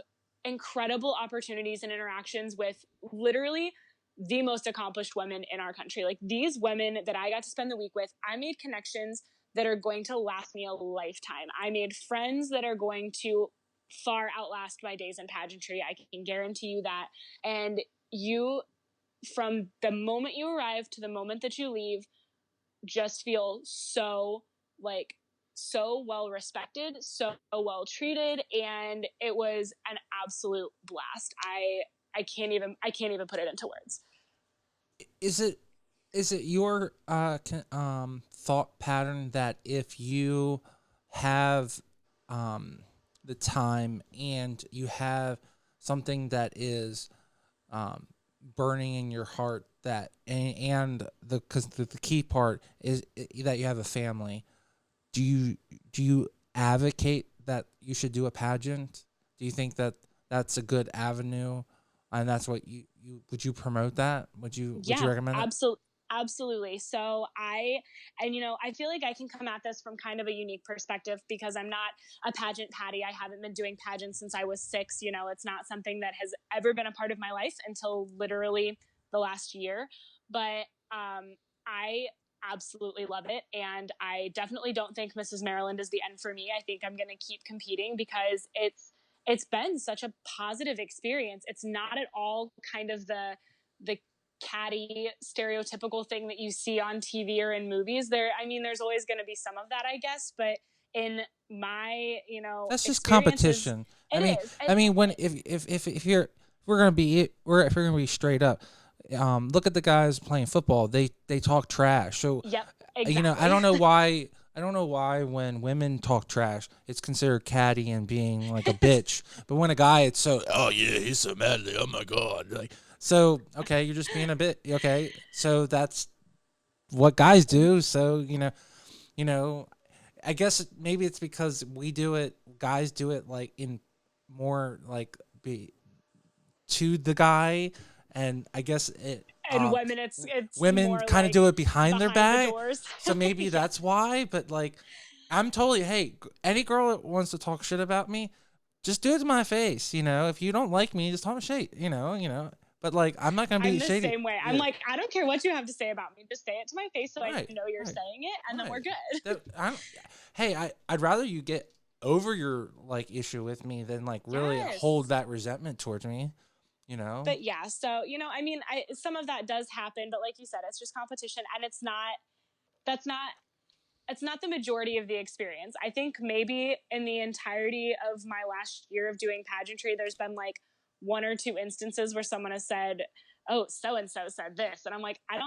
incredible opportunities and interactions with literally the most accomplished women in our country. Like, these women that I got to spend the week with, I made connections that are going to last me a lifetime. I made friends that are going to far outlast my days in pageantry. I can guarantee you that. And you, from the moment you arrive to the moment that you leave, just feel so like so well respected, so well treated, and it was an absolute blast. I can't even put it into words. Is it your thought pattern that if you have the time and you have something that is burning in your heart, that and because the key part is that you have a family, do you advocate that you should do a pageant? Do you think that that's a good avenue, and that's what you would you promote that? Would you recommend that? Absolutely. So I feel like I can come at this from kind of a unique perspective because I'm not a pageant patty. I haven't been doing pageants since I was 6. It's not something that has ever been a part of my life until literally the last year. But I absolutely love it. And I definitely don't think Mrs. Maryland is the end for me. I think I'm going to keep competing because it's been such a positive experience. It's not at all kind of the catty stereotypical thing that you see on TV or in movies. There's always going to be some of that, I guess, but in my, That's just competition. I mean, when if you're if we're gonna be straight up, look at the guys playing football. They talk trash. So yep, exactly. I don't know why. I don't know why when women talk trash, it's considered catty and being like a bitch. But when a guy, it's so, oh yeah, he's so mad. Oh my god, like. So, okay, you're just being a bit, okay, so that's what guys do. So, I guess maybe it's because guys do it like in more like be to the guy, and I guess and women, it's women kind of do it behind their back. So maybe yeah. That's why, but like, I'm totally, hey, any girl that wants to talk shit about me, just do it to my face, if you don't like me, just talk shit, But like, I'm not gonna be I'm the shady. same way. Yeah. I'm like, I don't care what you have to say about me. Just say it to my face so I know you're saying it, and then we're good. I'd rather you get over your like issue with me than like really hold that resentment towards me. But yeah, so some of that does happen, but like you said, it's just competition, and it's not the majority of the experience. I think maybe in the entirety of my last year of doing pageantry, there's been like 1 or 2 instances where someone has said, oh, so-and-so said this. And I'm like, I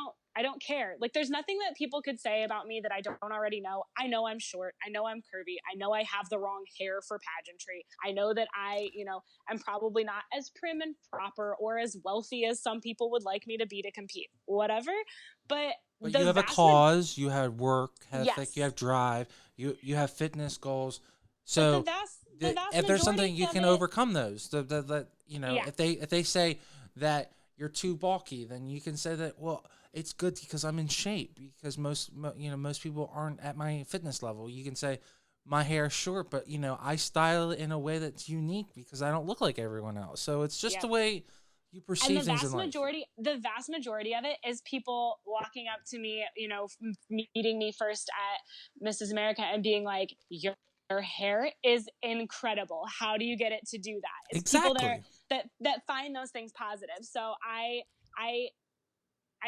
don't care. Like, there's nothing that people could say about me that I don't already know. I know I'm short. I know I'm curvy. I know I have the wrong hair for pageantry. I know that I'm probably not as prim and proper or as wealthy as some people would like me to be to compete, whatever. But you have a cause, you have work ethic, you have drive, you have fitness goals. So if there's something you can overcome those, if they say that you're too bulky, then you can say that, well, it's good because I'm in shape, because most people aren't at my fitness level. You can say my hair is short, but I style it in a way that's unique because I don't look like everyone else. So it's just the way you perceive things in life. The vast majority of it is people walking up to me, meeting me first at Mrs. America and being like, your hair is incredible. How do you get it to do that? It's exactly. People that find those things positive. So I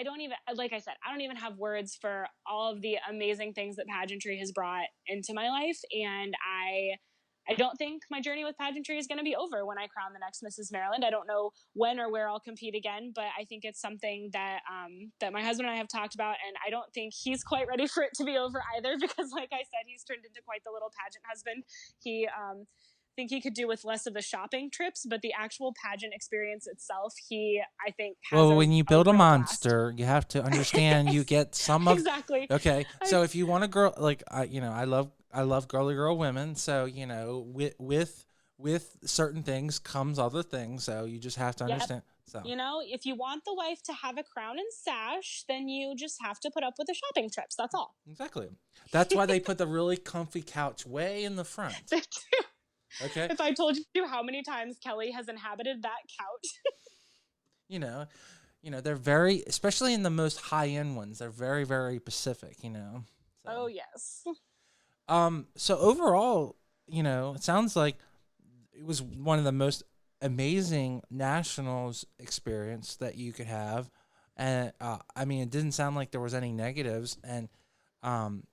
don't even, like I said, I don't even have words for all of the amazing things that pageantry has brought into my life. And I don't think my journey with pageantry is going to be over when I crown the next Mrs. Maryland. I don't know when or where I'll compete again, but I think it's something that that my husband and I have talked about, and I don't think he's quite ready for it to be over either, because like I said, he's turned into quite the little pageant husband. He think he could do with less of the shopping trips, but the actual pageant experience itself, I think has when you build a monster, blast. You have to understand you get some of exactly. Okay, so if you want a girl, like I love I love girly girl women. So, you know, with certain things comes other things. So you just have to Yep. understand. So You know, if you want the wife to have a crown and sash, then you just have to put up with the shopping trips. That's all. exactly. That's why they put the really comfy couch way in the front. Okay. If I told you how many times Kelly has inhabited that couch. You know, they're very, especially in the most high end ones, they're very, very Pacific, you know. So. Oh, yes. So overall, you know, it sounds like it was one of the most amazing nationals experience that you could have. And I mean, it didn't sound like there was any negatives. And um,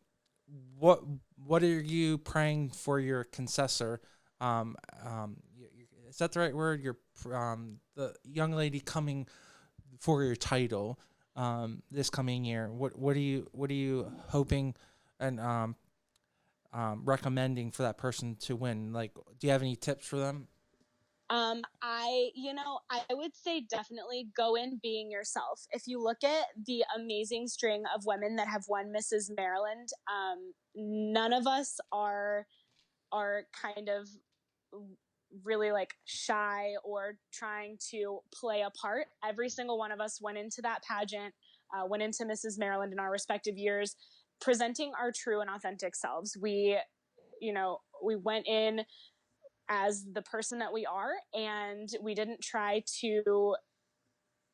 what what are you praying for your concessor? Um, um, is that the right word? Your the young lady coming for your title this coming year. What are you hoping and recommending for that person to win? Like, do you have any tips for them? I would say definitely go in being yourself. If you look at the amazing string of women that have won Mrs. Maryland, none of us are kind of really like shy or trying to play a part. Every single one of us went into that pageant, went into Mrs. Maryland in our respective years, presenting our true and authentic selves. We went in as the person that we are, and we didn't try to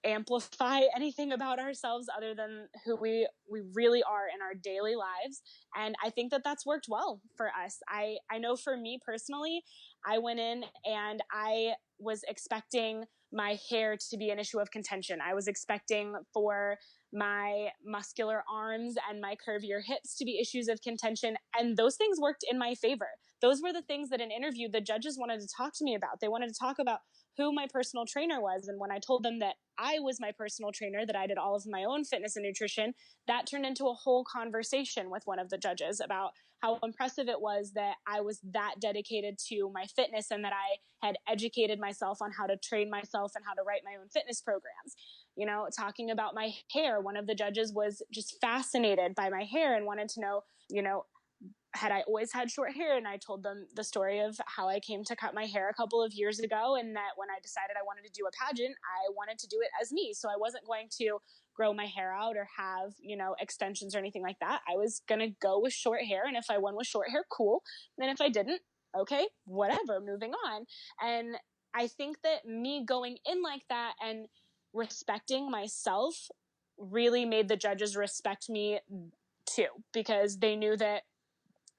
amplify anything about ourselves other than who we really are in our daily lives. And I think that that's worked well for us. I know for me personally, I went in and I was expecting my hair to be an issue of contention. I was expecting for my muscular arms and my curvier hips to be issues of contention, and those things worked in my favor. Those were the things that in interview the judges wanted to talk to me about. They wanted to talk about who my personal trainer was. And when I told them that I was my personal trainer, that I did all of my own fitness and nutrition, that turned into a whole conversation with one of the judges about how impressive it was that I was that dedicated to my fitness and that I had educated myself on how to train myself and how to write my own fitness programs. You know, talking about my hair, one of the judges was just fascinated by my hair and wanted to know, had I always had short hair? And I told them the story of how I came to cut my hair a couple of years ago, and that when I decided I wanted to do a pageant, I wanted to do it as me. So I wasn't going to grow my hair out or have, extensions or anything like that. I was going to go with short hair. And if I won with short hair, cool. And if I didn't, okay, whatever, moving on. And I think that me going in like that and respecting myself really made the judges respect me too, because they knew that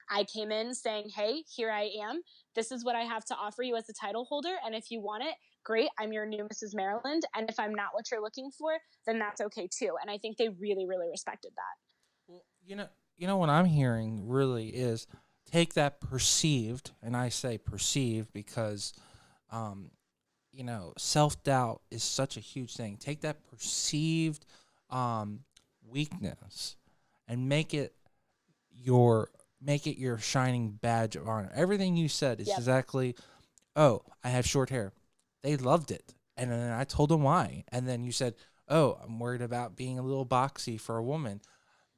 I came in saying, hey, here I am. This is what I have to offer you as a title holder. And if you want it, great. I'm your new Mrs. Maryland. And if I'm not what you're looking for, then that's okay too. And I think they really, really respected that. Well, what I'm hearing really is take that perceived, and I say perceived because, um, self doubt is such a huge thing. Take that perceived weakness and make it your shining badge of honor. Everything you said is Yep. exactly, oh, I have short hair. They loved it. And then I told them why. And then you said, oh, I'm worried about being a little boxy for a woman.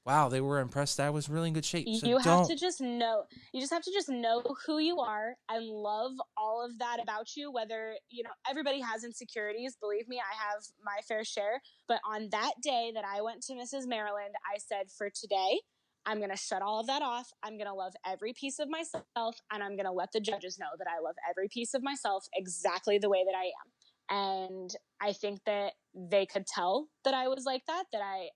Wow, they were impressed that I was really in good shape. So You have don't. to just know, you just have to just know who you are and love all of that about you. Whether, everybody has insecurities. Believe me, I have my fair share. But on that day that I went to Mrs. Maryland, I said, for today, I'm going to shut all of that off. I'm going to love every piece of myself, and I'm going to let the judges know that I love every piece of myself exactly the way that I am. And I think that they could tell that I was like that, that I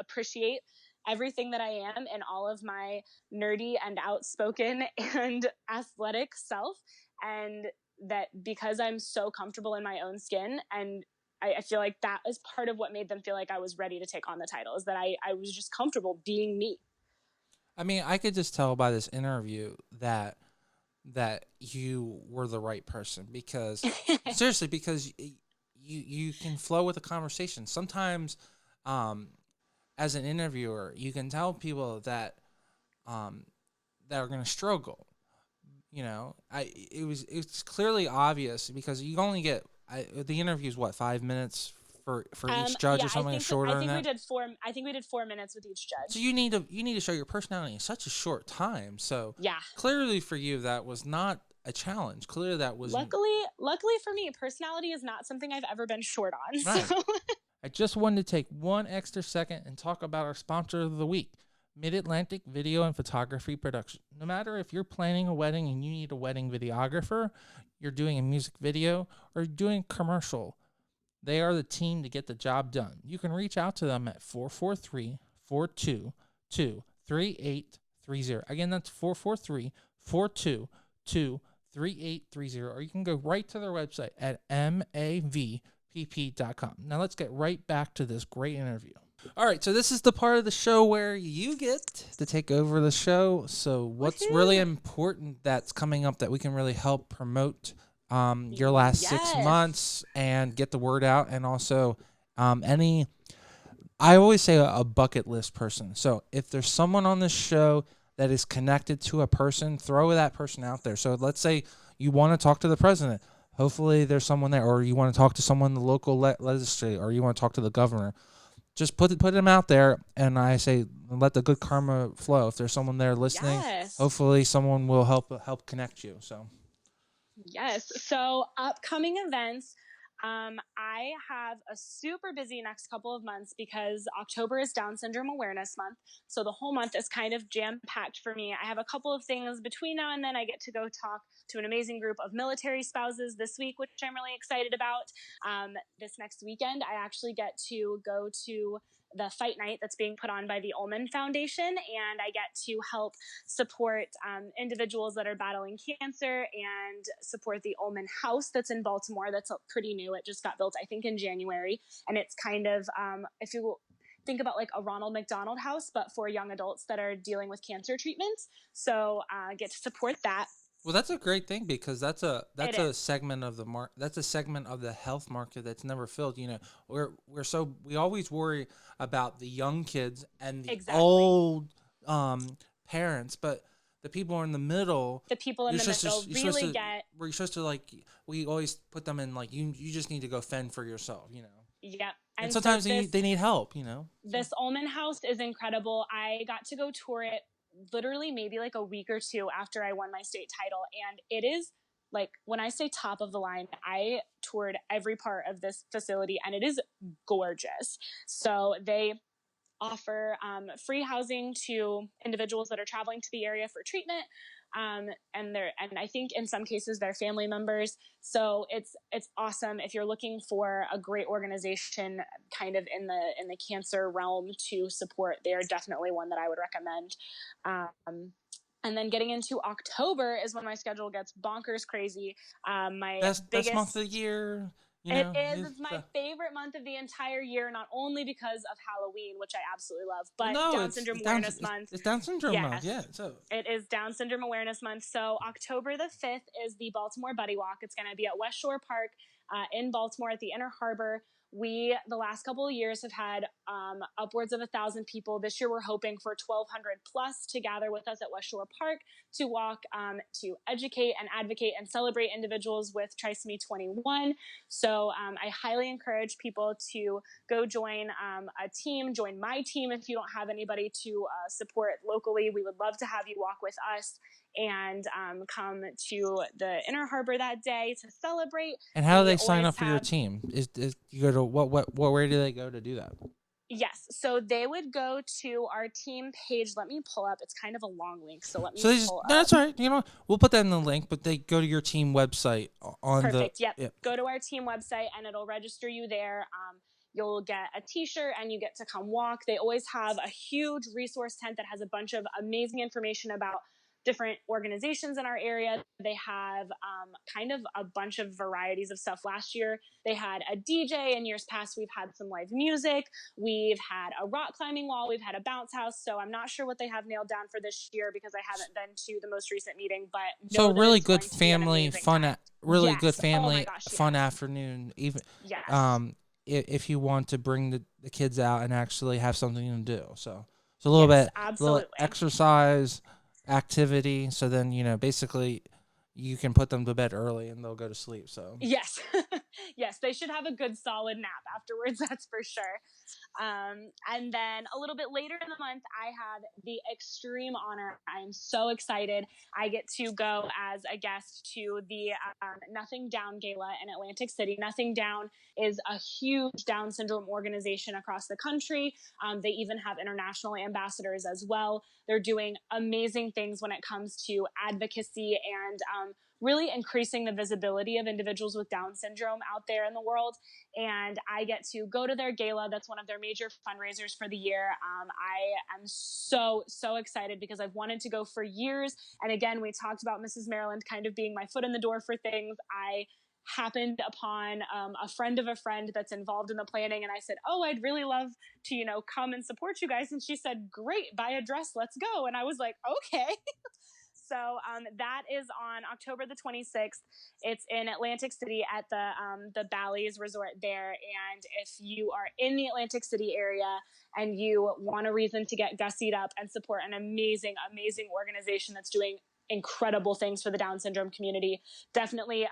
appreciate everything that I am and all of my nerdy and outspoken and athletic self. And that because I'm so comfortable in my own skin, and I feel like that is part of what made them feel like I was ready to take on the title, is that I was just comfortable being me. I mean, I could just tell by this interview that you were the right person because seriously, because you can flow with a conversation. Sometimes, as an interviewer, you can tell people um, that are going to struggle. It's clearly obvious because you only get the interview is what, 5 minutes, for each judge or something shorter than that? I think we did 4 minutes with each judge. So you need to show your personality in such a short time. So yeah, clearly for you that was not a challenge. Clearly that was luckily for me, personality is not something I've ever been short on. right. So. I just wanted to take one extra second and talk about our sponsor of the week, Mid-Atlantic Video and Photography Production. No matter if you're planning a wedding and you need a wedding videographer, you're doing a music video, or doing commercial, they are the team to get the job done. You can reach out to them at 443-422-3830. Again, that's 443-422-3830. Or you can go right to their website at mavpp.com. Now let's get right back to this great interview. All right, so this is the part of the show where you get to take over the show. So what's really important that's coming up that we can really help promote your last 6 months and get the word out, and also I always say a bucket list person. So if there's someone on this show that is connected to a person, throw that person out there. So let's say you want to talk to the president. Hopefully there's someone there, or you want to talk to someone in the local legislature, or you want to talk to the governor. Just put them out there, and I say let the good karma flow. If there's someone there listening, hopefully someone will help connect you. So, yes. So upcoming events, I have a super busy next couple of months because October is Down Syndrome Awareness Month. So the whole month is kind of jam-packed for me. I have a couple of things between now and then. I get to go talk to an amazing group of military spouses this week, which I'm really excited about. This next weekend, I actually get to go to the fight night that's being put on by the Ullman Foundation, and I get to help support individuals that are battling cancer and support the Ullman House that's in Baltimore. That's pretty new. It just got built, I think, in January, and it's kind of, if you think about like a Ronald McDonald House, but for young adults that are dealing with cancer treatments. So get to support that. Well, that's a great thing, because that's a segment of the that's a segment of the health market that's never filled. You know, we always worry about the young kids and the old parents, but the people in the middle. The people in the middle really get. We're supposed to, like, we always put them in, like, you just need to go fend for yourself. You know. Yep. And sometimes they need help. You know. This Ullman House is incredible. I got to go tour it literally maybe like a week or two after I won my state title. And it is, like, when I say top of the line, I toured every part of this facility, and it is gorgeous. So they offer free housing to individuals that are traveling to the area for treatment. And I think in some cases they're family members. So it's awesome. If you're looking for a great organization kind of in the cancer realm to support, they're definitely one that I would recommend. And then getting into October is when my schedule gets bonkers crazy. My best month of the year. You know, it's my favorite month of the entire year, not only because of Halloween, which I absolutely love, but Down Syndrome Awareness Month. It's Down Syndrome Month, yeah. So it is Down Syndrome Awareness Month. So October the 5th is the Baltimore Buddy Walk. It's going to be at West Shore Park in Baltimore at the Inner Harbor. We, the last couple of years, have had upwards of 1,000 people. This year, we're hoping for 1,200 plus to gather with us at West Shore Park to walk, to educate and advocate and celebrate individuals with trisomy 21. So I highly encourage people to go join a team, join my team if you don't have anybody to support locally. We would love to have you walk with us and come to the Inner Harbor that day to celebrate. And how do they sign up for your team? Is you go to where do they go to do that? Yes, so they would go to our team page. Let me pull up. It's kind of a long link, so let me pull up. That's all right. You know, we'll put that in the link, but they go to your team website on Perfect. Yep. Go to our team website, and it'll register you there. You'll get a t-shirt, and you get to come walk. They always have a huge resource tent that has a bunch of amazing information about different organizations in our area. They have kind of a bunch of varieties of stuff. Last year, they had a DJ. In years past, we've had some live music. We've had a rock climbing wall. We've had a bounce house. So I'm not sure what they have nailed down for this year because I haven't been to the most recent meeting. But so really good family fun, good family fun afternoon. Even if you want to bring the kids out and actually have something to do. So it's a little bit, little exercise, activity, so then basically you can put them to bed early and they'll go to sleep. So yes. Yes, they should have a good solid nap afterwards, that's for sure. And then a little bit later in the month, I have the extreme honor. I'm so excited. I get to go as a guest to the Nothing Down Gala in Atlantic City. Nothing Down is a huge Down syndrome organization across the country. They even have international ambassadors as well. They're doing amazing things when it comes to advocacy and really increasing the visibility of individuals with Down syndrome out there in the world. And I get to go to their gala. That's one of their major fundraisers for the year. I am so, so excited because I've wanted to go for years. And again, we talked about Mrs. Maryland kind of being my foot in the door for things. I happened upon a friend of a friend that's involved in the planning, and I said, oh, I'd really love to, come and support you guys. And she said, great, buy a dress, let's go. And I was like, okay. So that is on October the 26th. It's in Atlantic City at the Bally's resort there. And if you are in the Atlantic City area and you want a reason to get gussied up and support an amazing, amazing organization that's doing incredible things for the Down syndrome community, definitely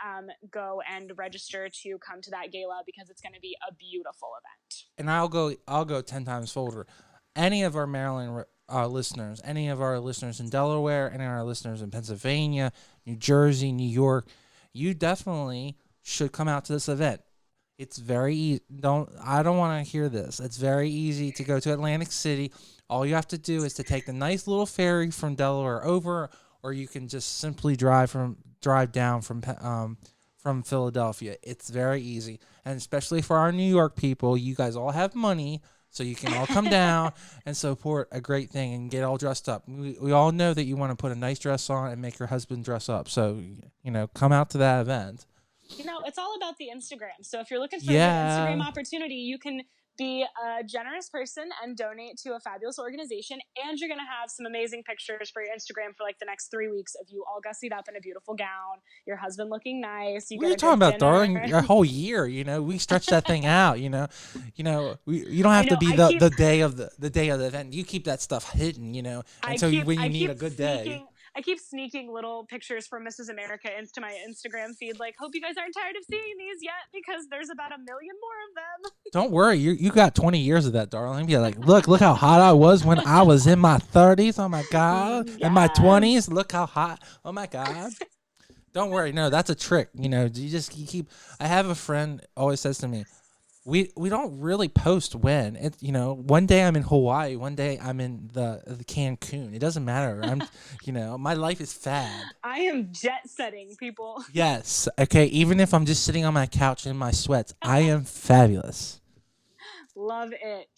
go and register to come to that gala because it's going to be a beautiful event. And I'll go 10 times folder. Any of our Maryland listeners, any of our listeners in Delaware, any of our listeners in Pennsylvania, New Jersey, New York, you definitely should come out to this event. It's very easy. I don't want to hear this. It's very easy to go to Atlantic City. All you have to do is to take the nice little ferry from Delaware over, or you can just simply drive down from Philadelphia. It's very easy, and especially for our New York people, you guys all have money. So you can all come down and support a great thing and get all dressed up. We all know that you want to put a nice dress on and make your husband dress up. So, come out to that event. It's all about the Instagram. So if you're looking for a good Instagram opportunity, you can be a generous person and donate to a fabulous organization. And you're going to have some amazing pictures for your Instagram for like the next 3 weeks of you all gussied up in a beautiful gown, your husband looking nice. What are you talking about, darling? A whole year, we stretch that thing out, you don't have to be the day of the event. You keep that stuff hidden, until when you need a good day. I keep sneaking little pictures from Mrs. America into my Instagram feed. Like, hope you guys aren't tired of seeing these yet because there's about 1 million more of them. Don't worry, you got 20 years of that, darling. Be like, look how hot I was when I was in my 30s. Oh my god, yes. In my 20s, look how hot. Oh my god. Don't worry, no, that's a trick. You keep. I have a friend always says to me, we don't really post when it. One day I'm in Hawaii, one day I'm in the Cancun. It doesn't matter. I'm, my life is fad. I am jet setting, people. Yes. Okay. Even if I'm just sitting on my couch in my sweats, I am fabulous. Love it.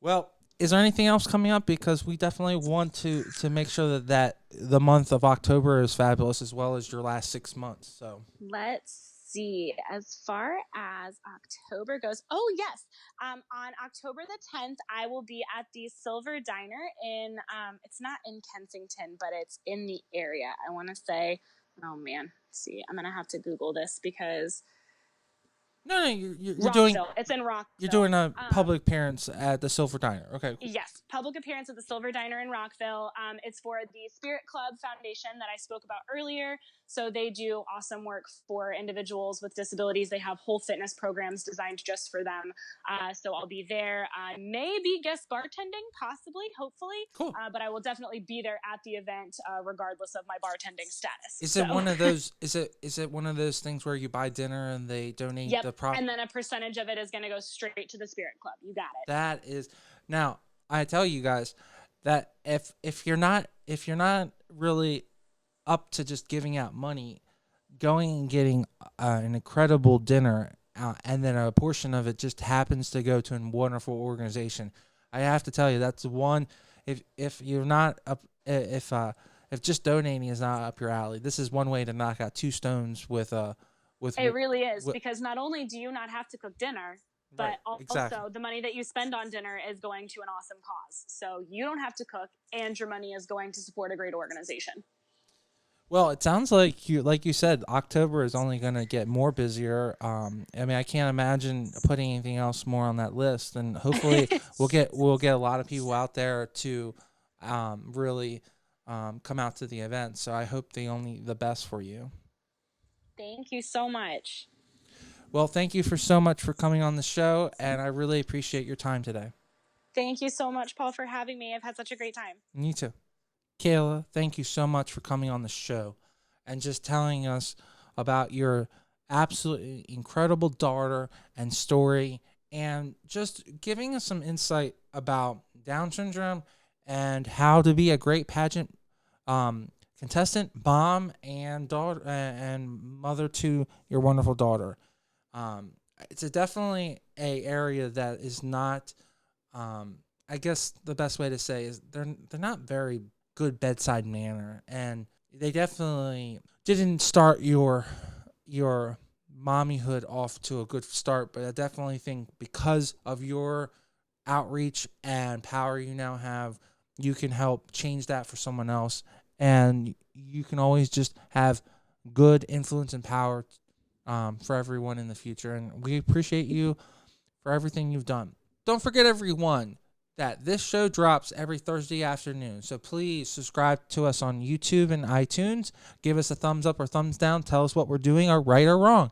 Well, is there anything else coming up? Because we definitely want to make sure that the month of October is fabulous as well as your last 6 months. So let's see. As far as October goes, oh yes, on October the 10th, I will be at the Silver Diner in. It's not in Kensington, but it's in the area. I want to say. Oh man, see, I'm gonna have to Google this because. No, you're doing. It's in Rockville. You're doing a public appearance at the Silver Diner. Okay. Cool. Yes, public appearance at the Silver Diner in Rockville. It's for the Spirit Club Foundation that I spoke about earlier. So they do awesome work for individuals with disabilities. They have whole fitness programs designed just for them. So I'll be there. I may be guest bartending, possibly, hopefully. Cool. But I will definitely be there at the event, regardless of my bartending status. Is it one of those? Is it one of those things where you buy dinner and they donate the profit? And then a percentage of it is going to go straight to the Spirit Club. You got it. That is now. I tell you guys that if you're not really up to just giving out money, going and getting an incredible dinner, and then a portion of it just happens to go to a wonderful organization, I have to tell you that's one. If you're not up, if just donating is not up your alley, this is one way to knock out 2 stones with it really is, because not only do you not have to cook dinner, but right, also exactly. The money that you spend on dinner is going to an awesome cause. So you don't have to cook, and your money is going to support a great organization. Well, it sounds like you said, October is only going to get more busier. I can't imagine putting anything else more on that list, and hopefully we'll get a lot of people out there to really come out to the event. So I hope the best for you. Thank you so much. Well, thank you for so much for coming on the show, and I really appreciate your time today. Thank you so much, Paul, for having me. I've had such a great time. You too. Kayla, thank you so much for coming on the show and just telling us about your absolutely incredible daughter and story, and just giving us some insight about Down syndrome and how to be a great pageant contestant, mom, and daughter and mother to your wonderful daughter. Um, it's definitely a area that is not. I guess the best way to say is they're not very good bedside manner, and they definitely didn't start your mommyhood off to a good start. But I definitely think because of your outreach and power you now have, you can help change that for someone else, and you can always just have good influence and power for everyone in the future. And we appreciate you for everything you've done. Don't forget, everyone, that this show drops every Thursday afternoon. So please subscribe to us on YouTube and iTunes. Give us a thumbs up or thumbs down. Tell us what we're doing, or right or wrong.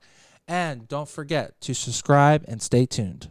And don't forget to subscribe and stay tuned.